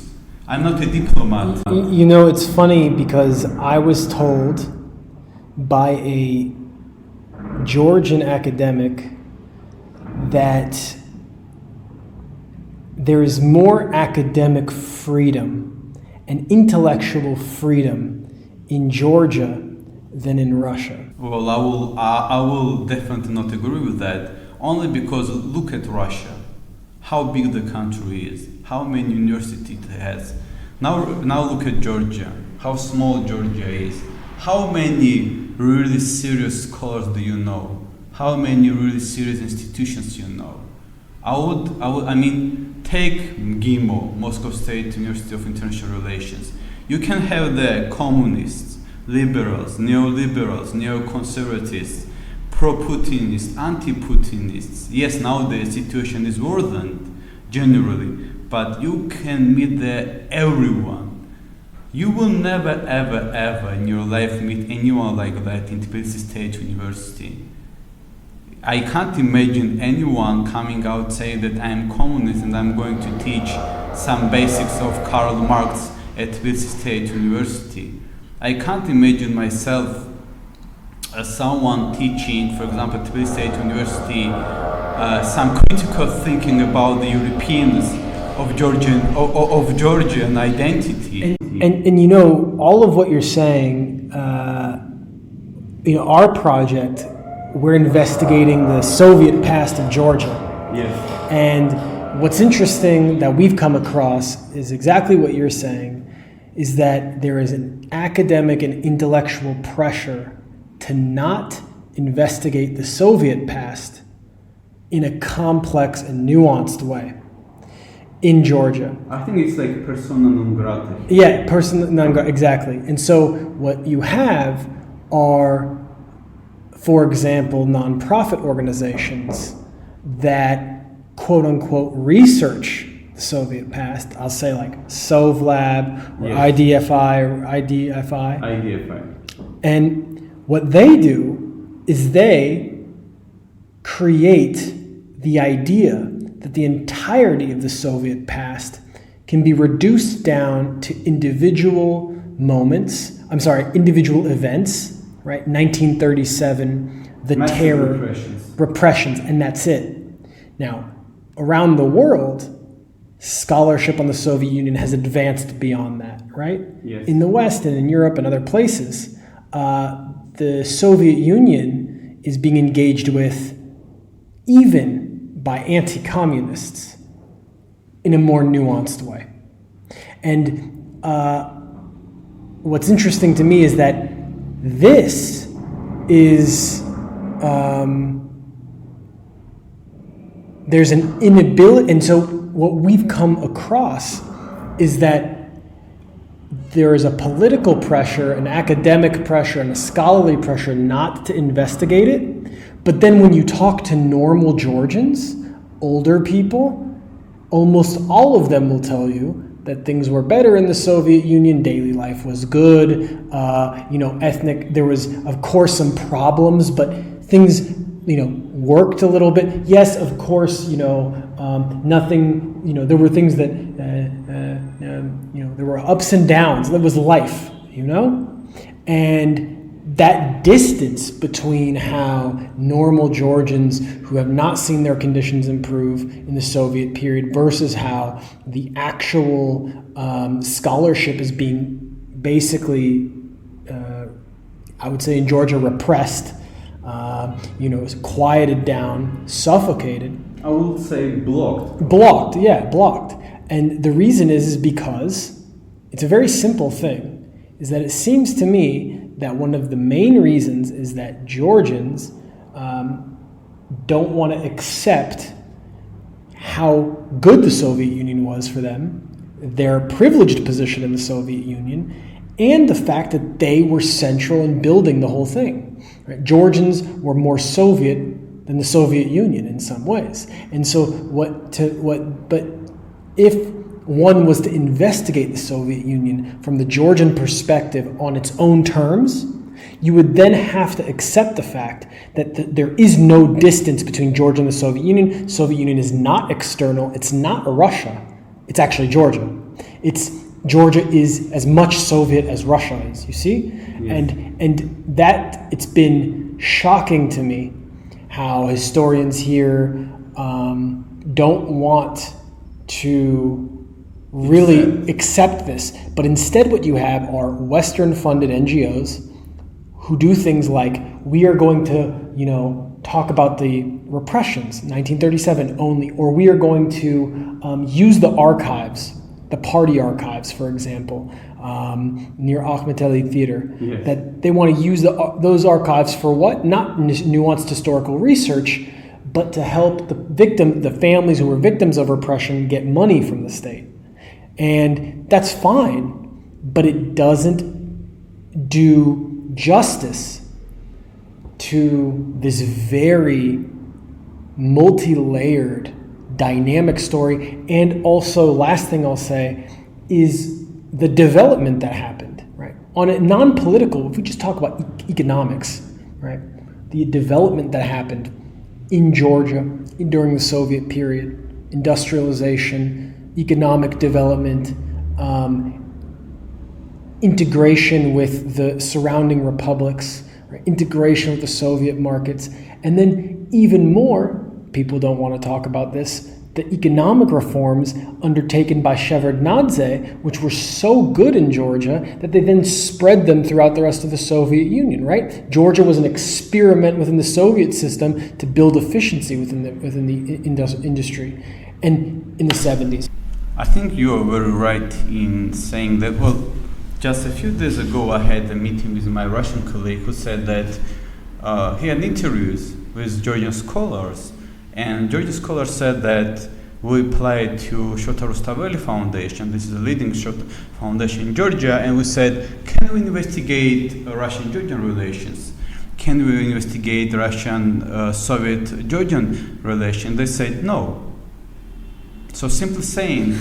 I'm not a diplomat. You know, it's funny because I was told by a Georgian academic that there is more academic freedom and intellectual freedom in Georgia than in Russia. Well, I will definitely not agree with that, only because look at Russia, how big the country is, how many universities it has. Now look at Georgia, how small Georgia is. How many really serious scholars do you know? How many really serious institutions you know? I mean, take MGIMO, Moscow State University of International Relations. You can have the communists, liberals, neoliberals, neoconservatives, pro-Putinists, anti-Putinists. Yes, nowadays the situation is worsened generally, but you can meet there everyone. You will never, ever, ever in your life meet anyone like that in Tbilisi State University. I can't imagine anyone coming out saying that I'm communist and I'm going to teach some basics of Karl Marx at Tbilisi State University. I can't imagine myself as someone teaching, for example, at Tbilisi State University, some critical thinking about the Europeanness of Georgian identity. And you know, all of what you're saying, you know, our project, we're investigating the Soviet past of Georgia. Yes. And what's interesting that we've come across is exactly what you're saying, is that there is an academic and intellectual pressure to not investigate the Soviet past in a complex and nuanced way in Georgia. I think it's like persona non grata. Yeah, persona non grata, exactly. And so what you have are, for example, nonprofit organizations that quote unquote research the Soviet past. I'll say like SovLab or Yes. IDFI. And what they do is they create the idea that the entirety of the Soviet past can be reduced down to individual events, right? 1937, the Massive terror, repressions, and that's it. Now, around the world, scholarship on the Soviet Union has advanced beyond that, right? Yes. In the West and in Europe and other places, the Soviet Union is being engaged with even by anti-communists in a more nuanced way. And what's interesting to me is that this is, there's an inability, and so what we've come across is that there is a political pressure, an academic pressure, and a scholarly pressure not to investigate it. But then when you talk to normal Georgians, older people, almost all of them will tell you that things were better in the Soviet Union, daily life was good, there was, of course, some problems, but things, worked a little bit. Yes, of course, nothing, there were things that There were ups and downs. That was life, and that distance between how normal Georgians who have not seen their conditions improve in the Soviet period versus how the actual scholarship is being basically, I would say in Georgia, repressed, quieted down, suffocated. I would say blocked. Blocked. And the reason is because it's a very simple thing, is that it seems to me that one of the main reasons is that Georgians don't want to accept how good the Soviet Union was for them, their privileged position in the Soviet Union, and the fact that they were central in building the whole thing. Right? Georgians were more Soviet than the Soviet Union in some ways. And so but if one was to investigate the Soviet Union from the Georgian perspective on its own terms, you would then have to accept the fact that there is no distance between Georgia and the Soviet Union. Soviet Union is not external. It's not Russia. It's actually Georgia. Georgia is as much Soviet as Russia is, you see? Yes. And that, it's been shocking to me how historians here don't want to really accept this. But instead what you have are Western-funded NGOs who do things like, we are going to, talk about the repressions, 1937 only, or we are going to use the archives, the party archives, for example, near Akhmeteli Theater, yes. that they want to use those archives for what? Not nuanced historical research, but to help the families who were victims of repression get money from the state. And that's fine, but it doesn't do justice to this very multi-layered, dynamic story. And also, last thing I'll say is the development that happened, right? On a non-political, if we just talk about economics, right? The development that happened in Georgia during the Soviet period, industrialization, economic development, integration with the surrounding republics, right? Integration with the Soviet markets, and then even more, people don't want to talk about this, the economic reforms undertaken by Shevardnadze, which were so good in Georgia that they then spread them throughout the rest of the Soviet Union, right? Georgia was an experiment within the Soviet system to build efficiency within the industry, and in the 70s. I think you are very right in saying that, just a few days ago I had a meeting with my Russian colleague who said that he had interviews with Georgian scholars, and Georgian scholars said that we applied to Shota Rustaveli Foundation, this is a leading Shota foundation in Georgia, and we said, can we investigate Russian-Georgian relations? Can we investigate Russian-Soviet-Georgian relations? They said no. So simply saying...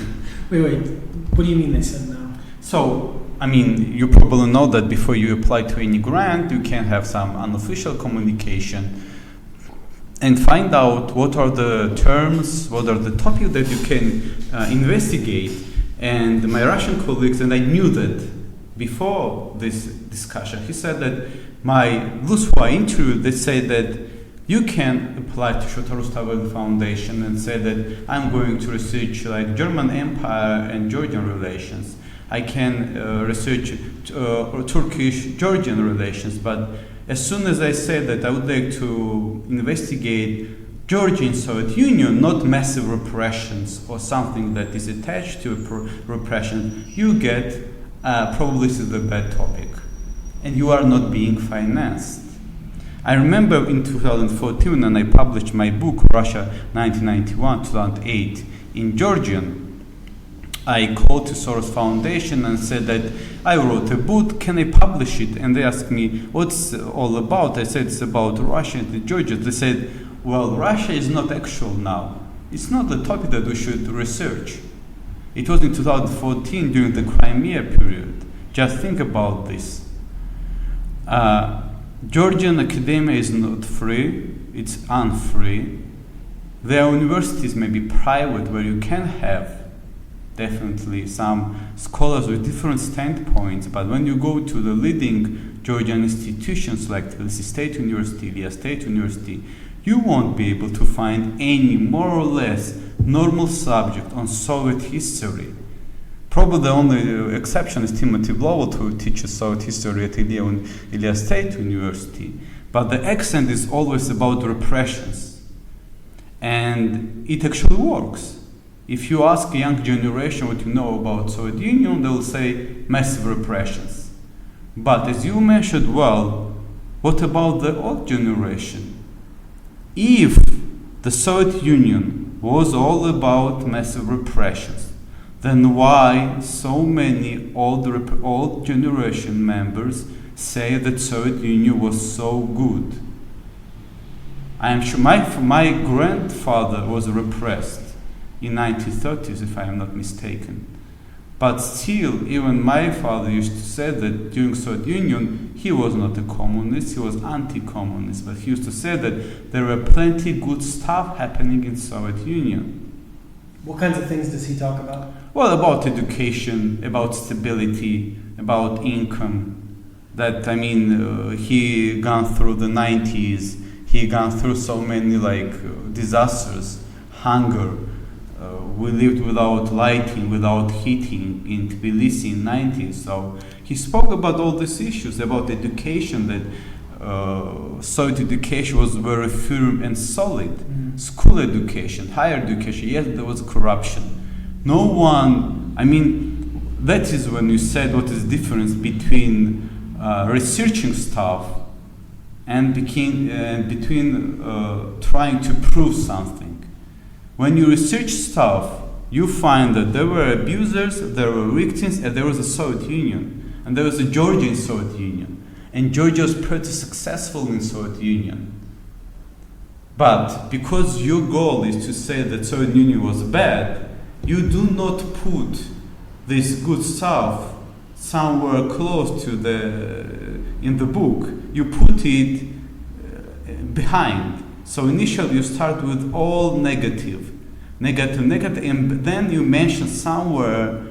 Wait, what do you mean they said no? So, you probably know that before you apply to any grant, you can have some unofficial communication and find out what are the terms, what are the topics that you can investigate. And my Russian colleagues, and I knew that before this discussion, he said that those who I interviewed, they said that you can apply to Shota Rustaveli Foundation and say that I'm going to research like German Empire and Georgian relations. I can research Turkish-Georgian relations, but as soon as I say that I would like to investigate Georgia and Soviet Union, not massive repressions or something that is attached to repression, you get probably this is a bad topic, and you are not being financed. I remember in 2014 when I published my book, Russia 1991-2008, in Georgian, I called the Soros Foundation and said that I wrote a book, can I publish it? And they asked me, what's it all about? I said, it's about Russia and Georgia. They said, well, Russia is not actual now. It's not the topic that we should research. It was in 2014 during the Crimea period. Just think about this. Georgian academia is not free, it's unfree. There are universities, maybe private, where you can have definitely some scholars with different standpoints, but when you go to the leading Georgian institutions like Tbilisi State University, Ilia State University, you won't be able to find any more or less normal subject on Soviet history. Probably the only exception is Timothy Blowell, who teaches Soviet history at Ilia State University. But the accent is always about repressions. And it actually works. If you ask a young generation what you know about Soviet Union, they will say massive repressions. But as you mentioned well, what about the old generation? If the Soviet Union was all about massive repressions, then why so many old generation members say that Soviet Union was so good? I am sure my grandfather was repressed in 1930s, if I am not mistaken. But still, even my father used to say that during Soviet Union, he was not a communist, he was anti-communist, but he used to say that there were plenty good stuff happening in Soviet Union. What kinds of things does he talk about? Well, about education, about stability, about income. That, I mean, he gone through the 90s, he gone through so many disasters, hunger. We lived without lighting, without heating in Tbilisi in 90s. So he spoke about all these issues, about education, that Soviet education was very firm and solid. School education, higher education, yes, there was corruption. No one, I mean, that is when you said what is the difference between researching stuff and between trying to prove something. When you research stuff, you find that there were abusers, there were victims, and there was a Soviet Union, and there was a Georgian Soviet Union, and Georgia was pretty successful in Soviet Union. But because your goal is to say that Soviet Union was bad, you do not put this good stuff somewhere close to in the book. You put it behind. So initially you start with all negative, and then you mention somewhere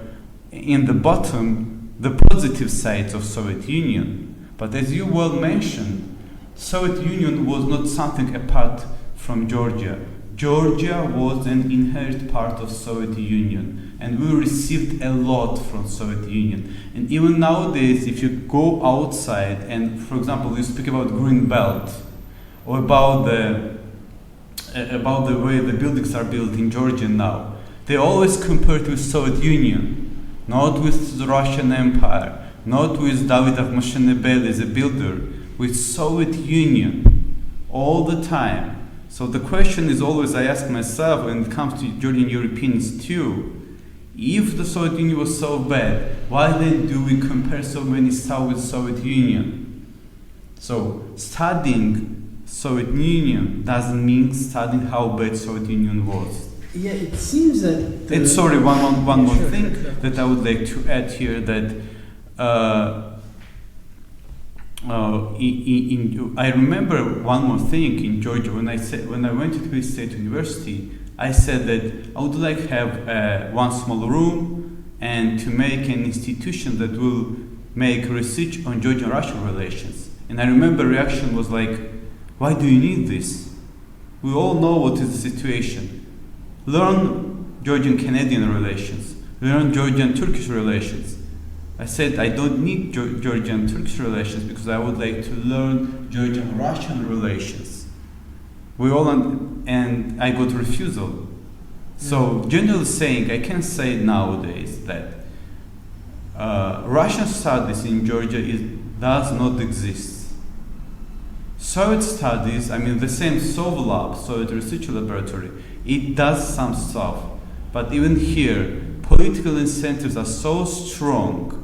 in the bottom the positive sides of Soviet Union. But as you well mentioned, Soviet Union was not something apart from Georgia. Georgia was an inherent part of Soviet Union, and we received a lot from Soviet Union. And even nowadays, if you go outside and, for example, you speak about Green Belt, or about the way the buildings are built in Georgia now, they always compare to Soviet Union, not with the Russian Empire, not with David Akhmashinabeli as a builder, with Soviet Union all the time. So the question is always I ask myself when it comes to Georgian Europeans too, if the Soviet Union was so bad, why then do we compare so many stuff with Soviet Union? So studying Soviet Union doesn't mean studying how bad Soviet Union was. Yeah, it seems that... And sorry, one more thing that I would like to add here, that I remember one more thing in Georgia. When I went to Tbilisi State University, I said that I would like to have one small room and to make an institution that will make research on Georgian-Russian relations. And I remember reaction was like, why do you need this? We all know what is the situation. Learn Georgian-Canadian relations. Learn Georgian-Turkish relations. I said I don't need Georgian-Turkish relations because I would like to learn Georgian-Russian relations. And I got refusal. So generally saying, I can say nowadays that Russian studies in Georgia does not exist. Soviet studies, I mean the same Sovlab, Soviet Research Laboratory, it does some stuff. But even here, political incentives are so strong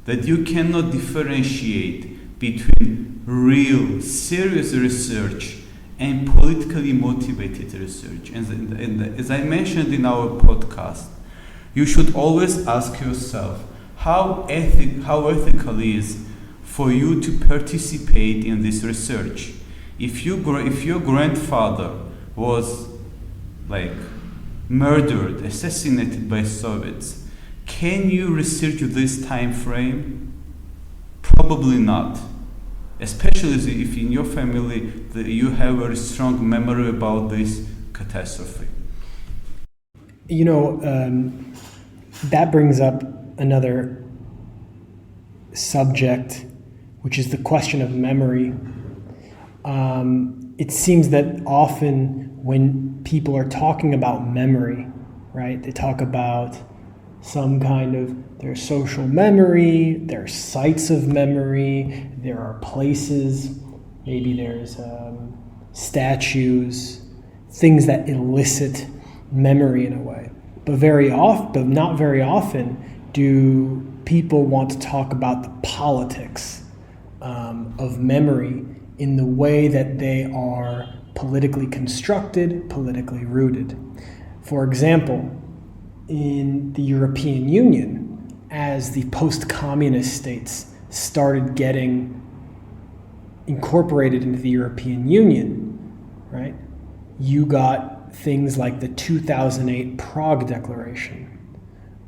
that you cannot differentiate between real, serious research and politically motivated research. And as I mentioned in our podcast, you should always ask yourself how ethical is for you to participate in this research. If your grandfather was murdered, assassinated by Soviets. Can you research this time frame? Probably not. Especially if in your family you have a very strong memory about this catastrophe. You know, that brings up another subject, which is the question of memory. It seems that often when people are talking about memory, right, they talk about some kind of their social memory, their sites of memory, there are places, maybe there's statues, things that elicit memory in a way. But not very often do people want to talk about the politics of memory in the way that they are politically constructed, politically rooted. For example, in the European Union, as the post-communist states started getting incorporated into the European Union, right? You got things like the 2008 Prague Declaration,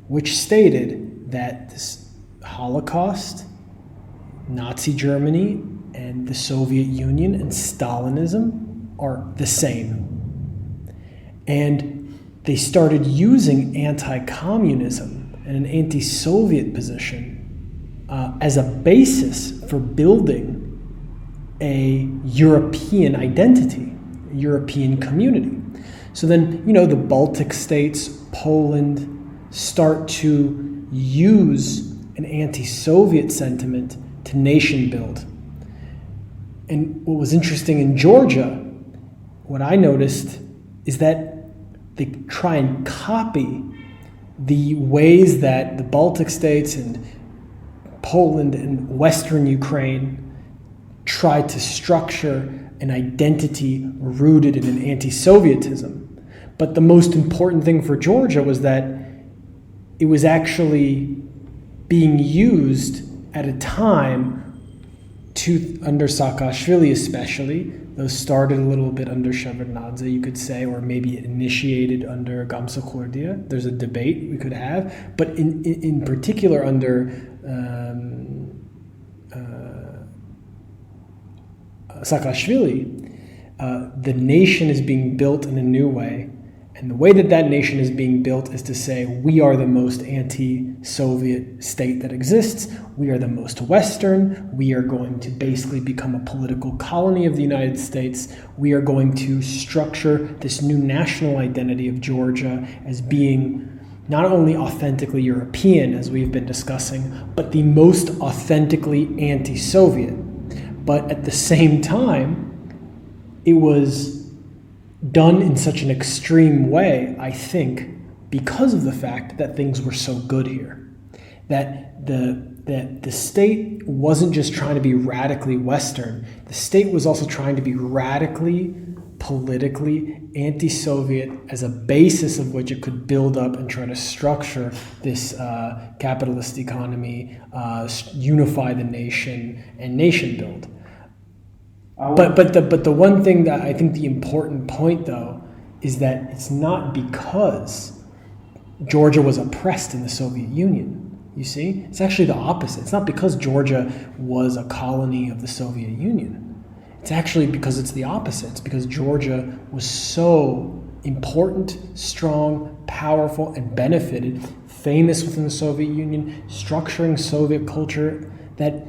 which stated that this Holocaust, Nazi Germany, and the Soviet Union and Stalinism are the same. And they started using anti-communism and an anti-Soviet position as a basis for building a European identity, a European community. So then, the Baltic states, Poland, start to use an anti-Soviet sentiment to nation build. And what was interesting in Georgia, what I noticed is that they try and copy the ways that the Baltic states and Poland and Western Ukraine tried to structure an identity rooted in an anti-Sovietism. But the most important thing for Georgia was that it was actually being used at a time under Saakashvili especially. Those started a little bit under Shevardnadze, you could say, or maybe initiated under Gamsakhurdia. There's a debate we could have. But in particular under Saakashvili, the nation is being built in a new way. And the way that nation is being built is to say, we are the most anti-Soviet state that exists. We are the most Western. We are going to basically become a political colony of the United States. We are going to structure this new national identity of Georgia as being not only authentically European, as we've been discussing, but the most authentically anti-Soviet. But at the same time, it was done in such an extreme way, I think, because of the fact that things were so good here. That the state wasn't just trying to be radically Western, the state was also trying to be radically, politically anti-Soviet as a basis of which it could build up and try to structure this capitalist economy, unify the nation, and nation build. But the one thing that I think the important point, though, is that it's not because Georgia was oppressed in the Soviet Union. You see? It's actually the opposite. It's not because Georgia was a colony of the Soviet Union. It's actually because it's the opposite. It's because Georgia was so important, strong, powerful, and benefited, famous within the Soviet Union, structuring Soviet culture, that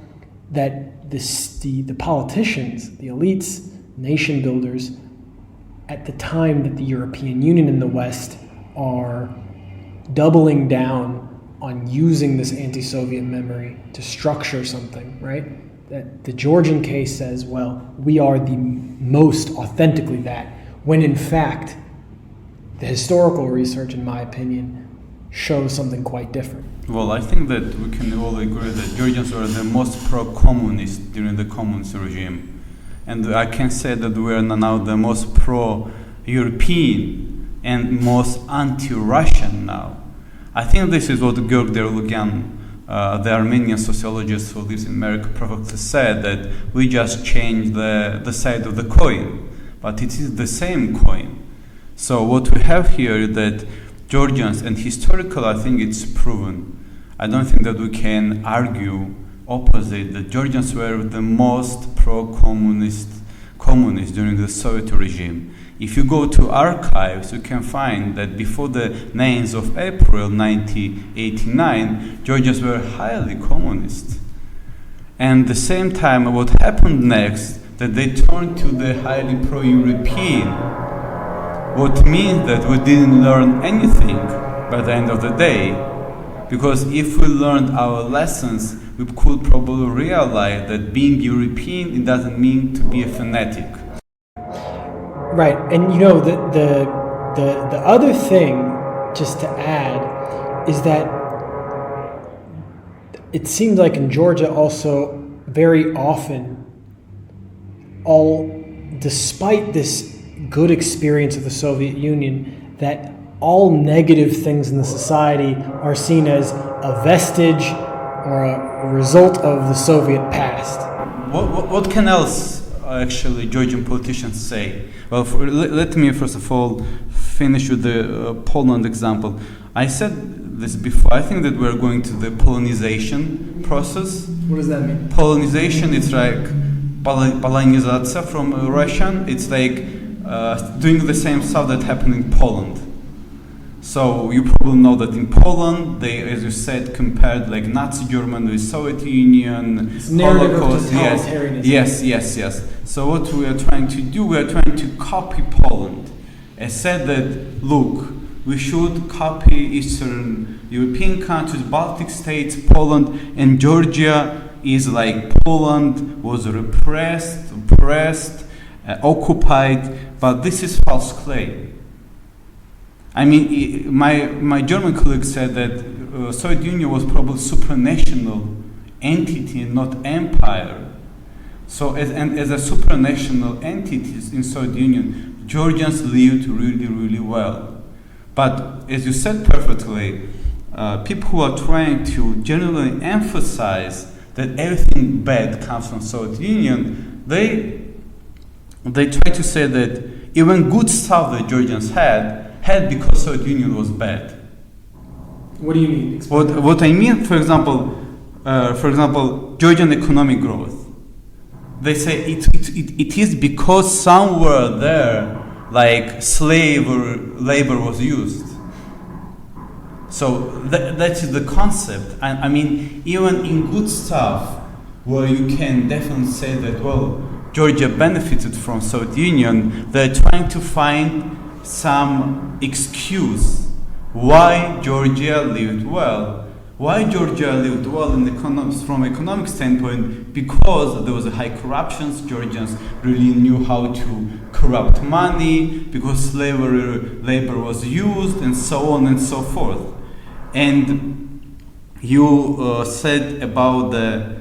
the politicians, the elites, nation builders, at the time that the European Union and the West are doubling down on using this anti-Soviet memory to structure something, right? That the Georgian case says, well, we are the most authentically that, when in fact, the historical research, in my opinion, shows something quite different. Well, I think that we can all agree that Georgians were the most pro-communist during the communist regime. And I can say that we are now the most pro-European and most anti-Russian now. I think this is what Georg Derlugan, the Armenian sociologist who lives in America, perfectly said, that we just changed the side of the coin. But it is the same coin. So what we have here is that Georgians, and historical, I think it's proven. I don't think that we can argue opposite that Georgians were the most pro-communist during the Soviet regime. If you go to archives, you can find that before the 9th of April 1989, Georgians were highly communist. And at the same time, what happened next, that they turned to the highly pro-European, what means that we didn't learn anything by the end of the day. Because if we learned our lessons, we could probably realize that being European, it doesn't mean to be a fanatic. Right, and you know the other thing, just to add, is that it seems like in Georgia also very often, despite this good experience of the Soviet Union, that all negative things in the society are seen as a vestige or a result of the Soviet past. What can else actually Georgian politicians say? Well, let me first of all finish with the Poland example. I said this before. I think that we're going to the Polonization process. What does that mean? Polonization, it's like Polonizacja from Russian. It's like doing the same stuff that happened in Poland. So you probably know that in Poland, they, as you said, compared like Nazi Germany with Soviet Union, Holocaust. Yes. So what we are trying to do, we are trying to copy Poland. I said that, look, we should copy Eastern European countries, Baltic states, Poland, and Georgia is like Poland was repressed, oppressed, occupied, but this is false claim. I mean, my German colleague said that Soviet Union was probably supranational entity, not empire. So, as a supranational entity in Soviet Union, Georgians lived really, really well. But as you said perfectly, people who are trying to generally emphasize that everything bad comes from Soviet Union, they try to say that even good stuff that Georgians had because Soviet Union was bad. What do you mean? What I mean, for example, Georgian economic growth. They say it is because somewhere there, like slave or labor was used. So that is the concept. I mean, even in good stuff, where you can definitely say that, well, Georgia benefited from Soviet Union, they're trying to find some excuse why Georgia lived well. Why Georgia lived well in from economic standpoint? Because there was a high corruption. Georgians really knew how to corrupt money, because labor was used, and so on and so forth. And you said about the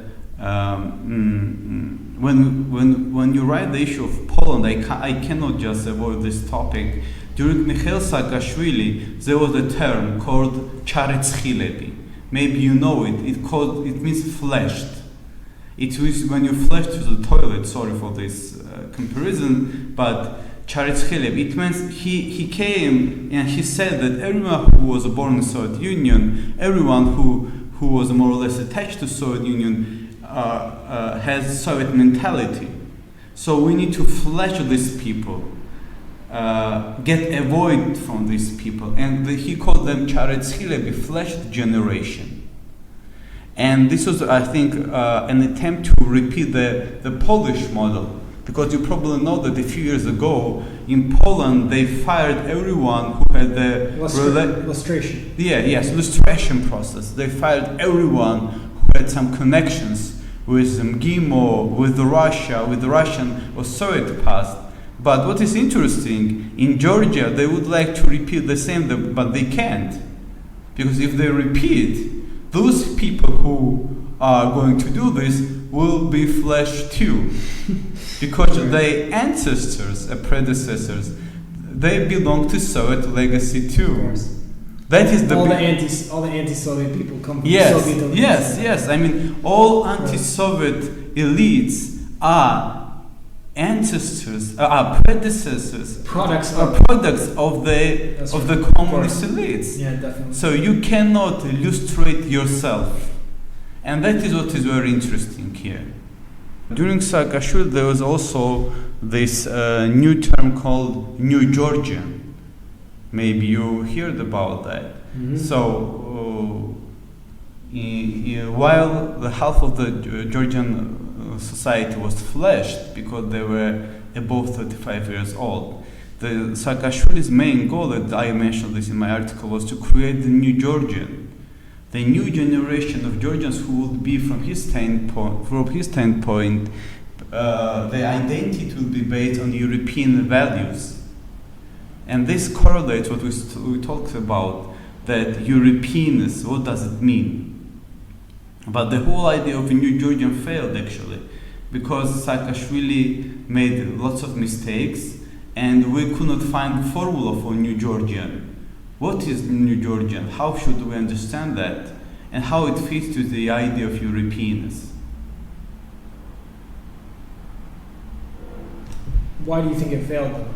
when you write the issue of Poland, I cannot just avoid this topic. During Mikhail Saakashvili, there was a term called charetschileby. Maybe you know it. It means fleshed. It was when you flushed to the toilet. Sorry for this comparison, but charetschileby. It means he came and he said that everyone who was born in the Soviet Union, everyone who was more or less attached to Soviet Union, has Soviet mentality. So we need to flesh these people, get avoid from these people. And he called them charetschileby, fleshed generation. And this was, I think, an attempt to repeat the Polish model. Because you probably know that a few years ago, in Poland, they fired everyone who had the lustration. Lustration process. They fired everyone who had some connections with MGIMO, with Russia, with the Russian or Soviet past. But what is interesting, in Georgia, they would like to repeat the same, but they can't. Because if they repeat, those people who are going to do this will be fleshed too. Because their ancestors, predecessors, they belong to Soviet legacy too. That is all the anti-Soviet people come from Soviet elites. Yes. I mean, all anti-Soviet elites are ancestors, predecessors, Products of the communist elites. Yeah, definitely. So you cannot illustrate yourself, and that is what is very interesting here. During Saakashvili, there was also this new term called New Georgian. Maybe you heard about that. Mm-hmm. So, while the half of the Georgian society was fledged because they were above 35 years old, the Saakashvili's main goal, that I mentioned this in my article, was to create the New Georgian, the new generation of Georgians who would be, from his standpoint, their identity will be based on European values. And this correlates what we talked about, that Europeanness, what does it mean? But the whole idea of a New Georgian failed, actually, because Saakashvili made lots of mistakes, and we could not find a formula for New Georgian. What is New Georgian? How should we understand that? And how it fits to the idea of Europeanness? Why do you think it failed, though?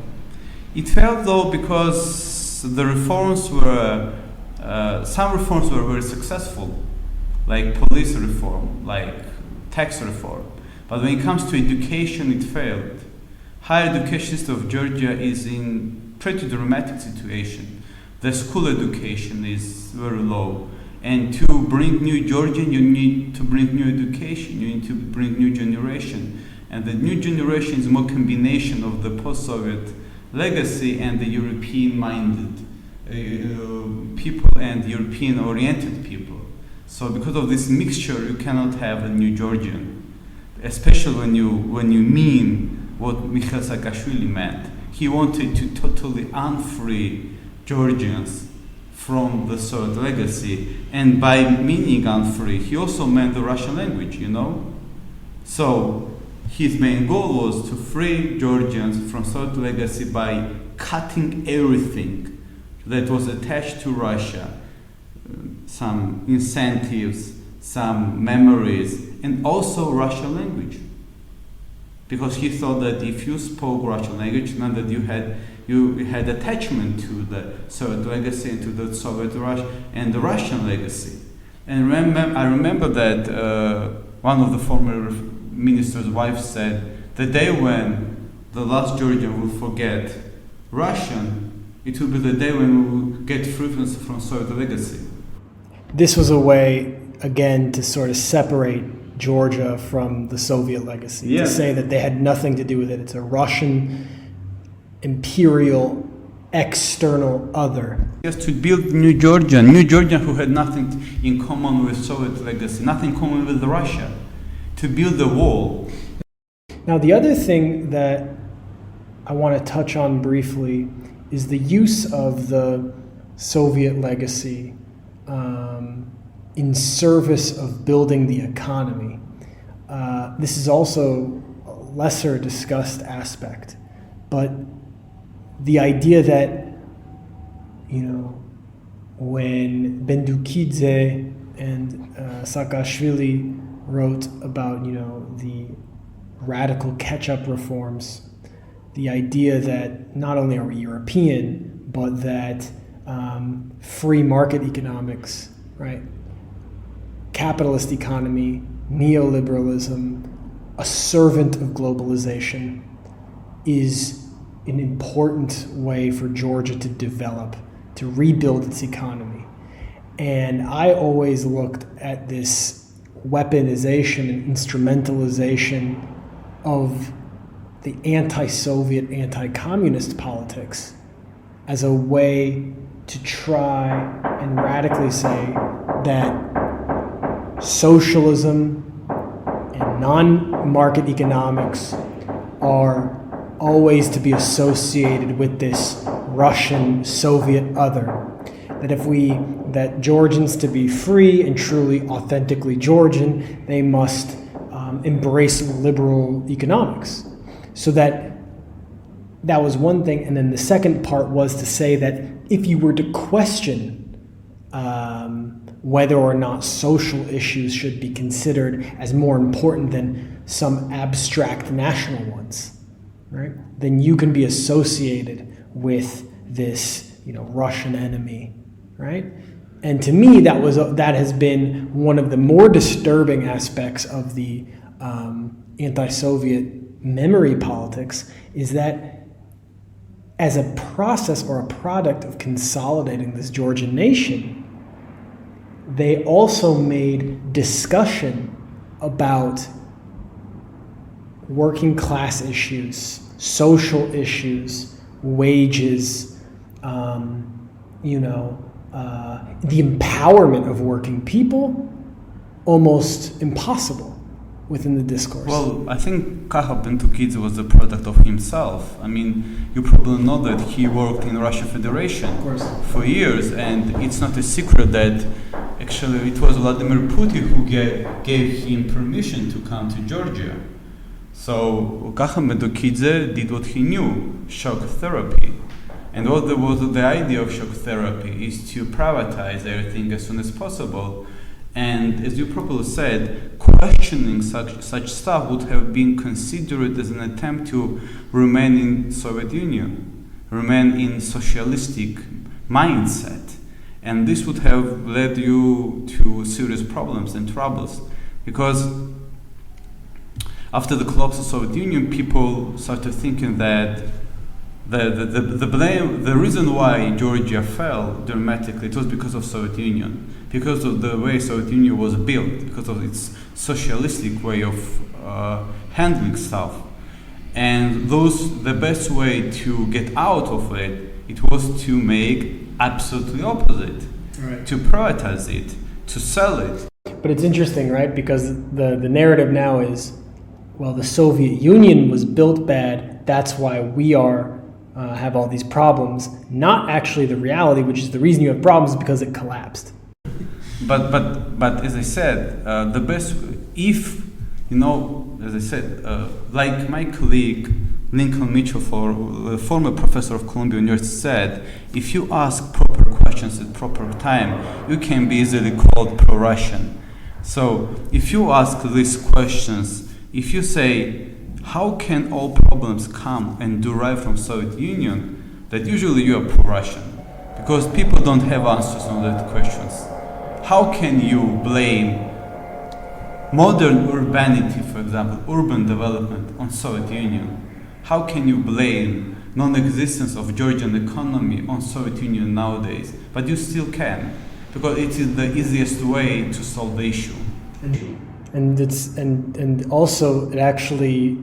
It failed, though, because the reforms were, some reforms were very successful, like police reform, like tax reform. But when it comes to education, it failed. Higher education system of Georgia is in pretty dramatic situation. The school education is very low. And to bring new Georgian, you need to bring new education, you need to bring new generation. And the new generation is more combination of the post-Soviet legacy and the European-minded people and European-oriented people. So because of this mixture, you cannot have a New Georgian, especially when you mean what Mikhail Saakashvili meant. He wanted to totally unfree Georgians from the Soviet legacy, and by meaning unfree, he also meant the Russian language, you know? So his main goal was to free Georgians from Soviet legacy by cutting everything that was attached to Russia, some incentives, some memories, and also Russian language. Because he thought that if you spoke Russian language, meant that you had attachment to the Soviet legacy and to the Soviet Russia and the Russian legacy. And I remember that one of the former minister's wife said, the day when the last Georgian will forget Russian, it will be the day when we will get free from Soviet legacy. This was a way, again, to sort of separate Georgia from the Soviet legacy, to say that they had nothing to do with it. It's a Russian imperial external other. Yes, to build New Georgian who had nothing in common with Soviet legacy, nothing in common with Russia, to build the wall. Now, the other thing that I want to touch on briefly is the use of the Soviet legacy in service of building the economy. This is also a lesser discussed aspect, but the idea that, when Bendukidze and Saakashvili wrote about, the radical catch-up reforms, the idea that not only are we European, but that free market economics, right? Capitalist economy, neoliberalism, a servant of globalization, is an important way for Georgia to develop, to rebuild its economy. And I always looked at this weaponization and instrumentalization of the anti-Soviet, anti-communist politics as a way to try and radically say that socialism and non-market economics are always to be associated with this Russian Soviet other. That Georgians, to be free and truly authentically Georgian, they must embrace liberal economics. So that was one thing. And then the second part was to say that if you were to question whether or not social issues should be considered as more important than some abstract national ones, right, then you can be associated with this, Russian enemy, right? And to me, that has been one of the more disturbing aspects of the anti-Soviet memory politics, is that as a process or a product of consolidating this Georgian nation, they also made discussion about working class issues, social issues, wages, the empowerment of working people, almost impossible within the discourse. Well, I think Kahab Bentukidze was a product of himself. I mean, you probably know that he worked in Russia Federation for years, and it's not a secret that actually it was Vladimir Putin who gave him permission to come to Georgia. So Kahab Bentukidze did what he knew, shock therapy. And what was the idea of shock therapy is to privatize everything as soon as possible. And as you probably said, questioning such stuff would have been considered as an attempt to remain in Soviet Union, remain in socialistic mindset. And this would have led you to serious problems and troubles. Because after the collapse of the Soviet Union, people started thinking that the reason why Georgia fell dramatically, it was because of Soviet Union, because of the way Soviet Union was built, because of its socialistic way of handling stuff. And the best way to get out of it was to make absolutely opposite, right, to privatize it, to sell it. But it's interesting, right? Because the narrative now is, well, the Soviet Union was built bad, that's why we have all these problems. Not actually the reality, which is the reason you have problems is because it collapsed. But as I said, the best, if, as I said, like my colleague Lincoln Mitchell, the former professor of Columbia University, said, if you ask proper questions at proper time, you can be easily called pro-Russian. So if you ask these questions, if you say, how can all problems come and derive from Soviet Union, that usually you are pro-Russian, because people don't have answers on that questions. How can you blame modern urbanity, for example, urban development, on Soviet Union? How can you blame non-existence of Georgian economy on Soviet Union nowadays? But you still can, because it is the easiest way to solve the issue. And also it actually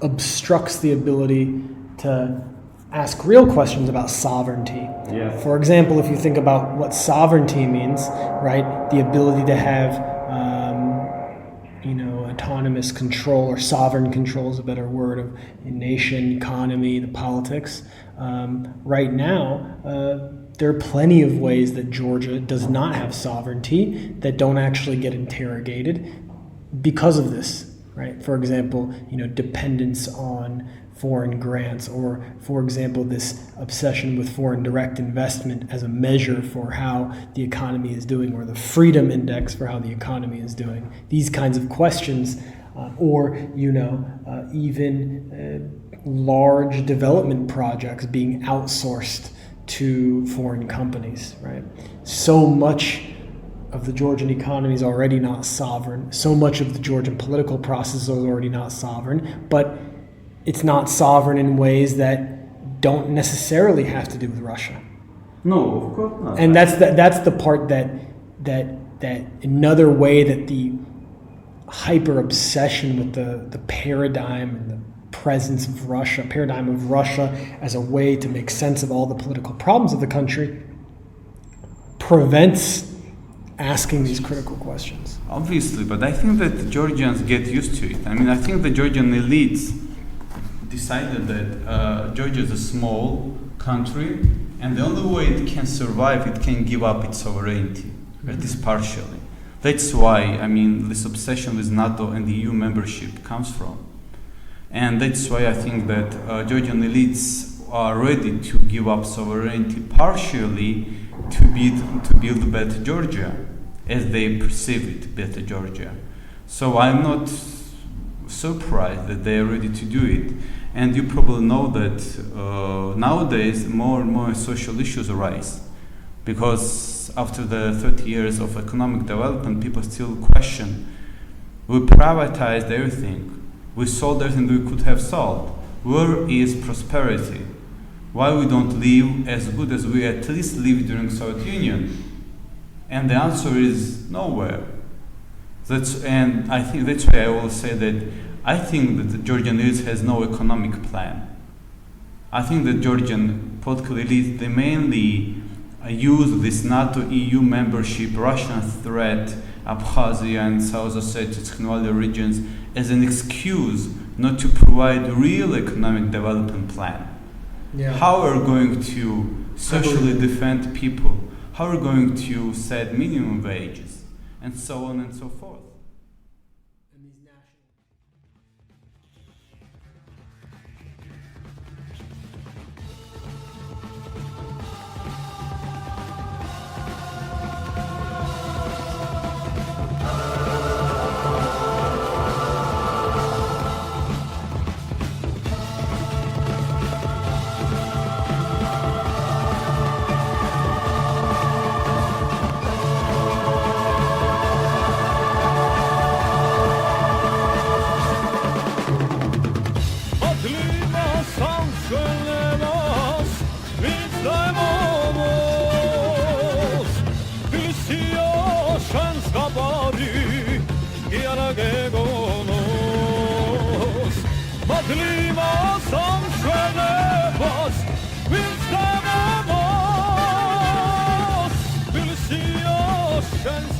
obstructs the ability to ask real questions about sovereignty. Yeah. For example, if you think about what sovereignty means, right, the ability to have autonomous control, or sovereign control is a better word, of a nation, economy, the politics. Right now, there are plenty of ways that Georgia does not have sovereignty that don't actually get interrogated because of this, right? For example, dependence on foreign grants, or, for example, this obsession with foreign direct investment as a measure for how the economy is doing, or the freedom index for how the economy is doing. These kinds of questions, or even large development projects being outsourced to foreign companies, right? So much of the Georgian economy is already not sovereign. So much of the Georgian political process is already not sovereign, but it's not sovereign in ways that don't necessarily have to do with Russia. No, of course not. And that's the part that another way that the hyper obsession with the paradigm and the presence of Russia, paradigm of Russia as a way to make sense of all the political problems of the country, prevents asking these critical questions. Obviously, but I think that the Georgians get used to it. I mean, I think the Georgian elites decided that Georgia is a small country, and the only way it can survive, it can give up its sovereignty, at least partially. That's why, this obsession with NATO and EU membership comes from. And that's why I think that Georgian elites are ready to give up sovereignty partially to build better Georgia, as they perceive it, better Georgia. So I'm not surprised that they are ready to do it. And you probably know that nowadays more and more social issues arise, because after the 30 years of economic development, people still question. We privatized everything. We sold everything we could have sold. Where is prosperity? Why we don't live as good as we at least lived during Soviet Union? And the answer is nowhere. And I think that's why I will say that I think that the Georgian elite has no economic plan. I think the Georgian political elite, they mainly use this NATO EU membership, Russian threat, Abkhazia and South Ossetia, Tkhanvali regions as an excuse not to provide real economic development plan. Yeah. How are we going to socially defend people? How are we going to set minimum wages? And so on and so forth. Tbilisi-based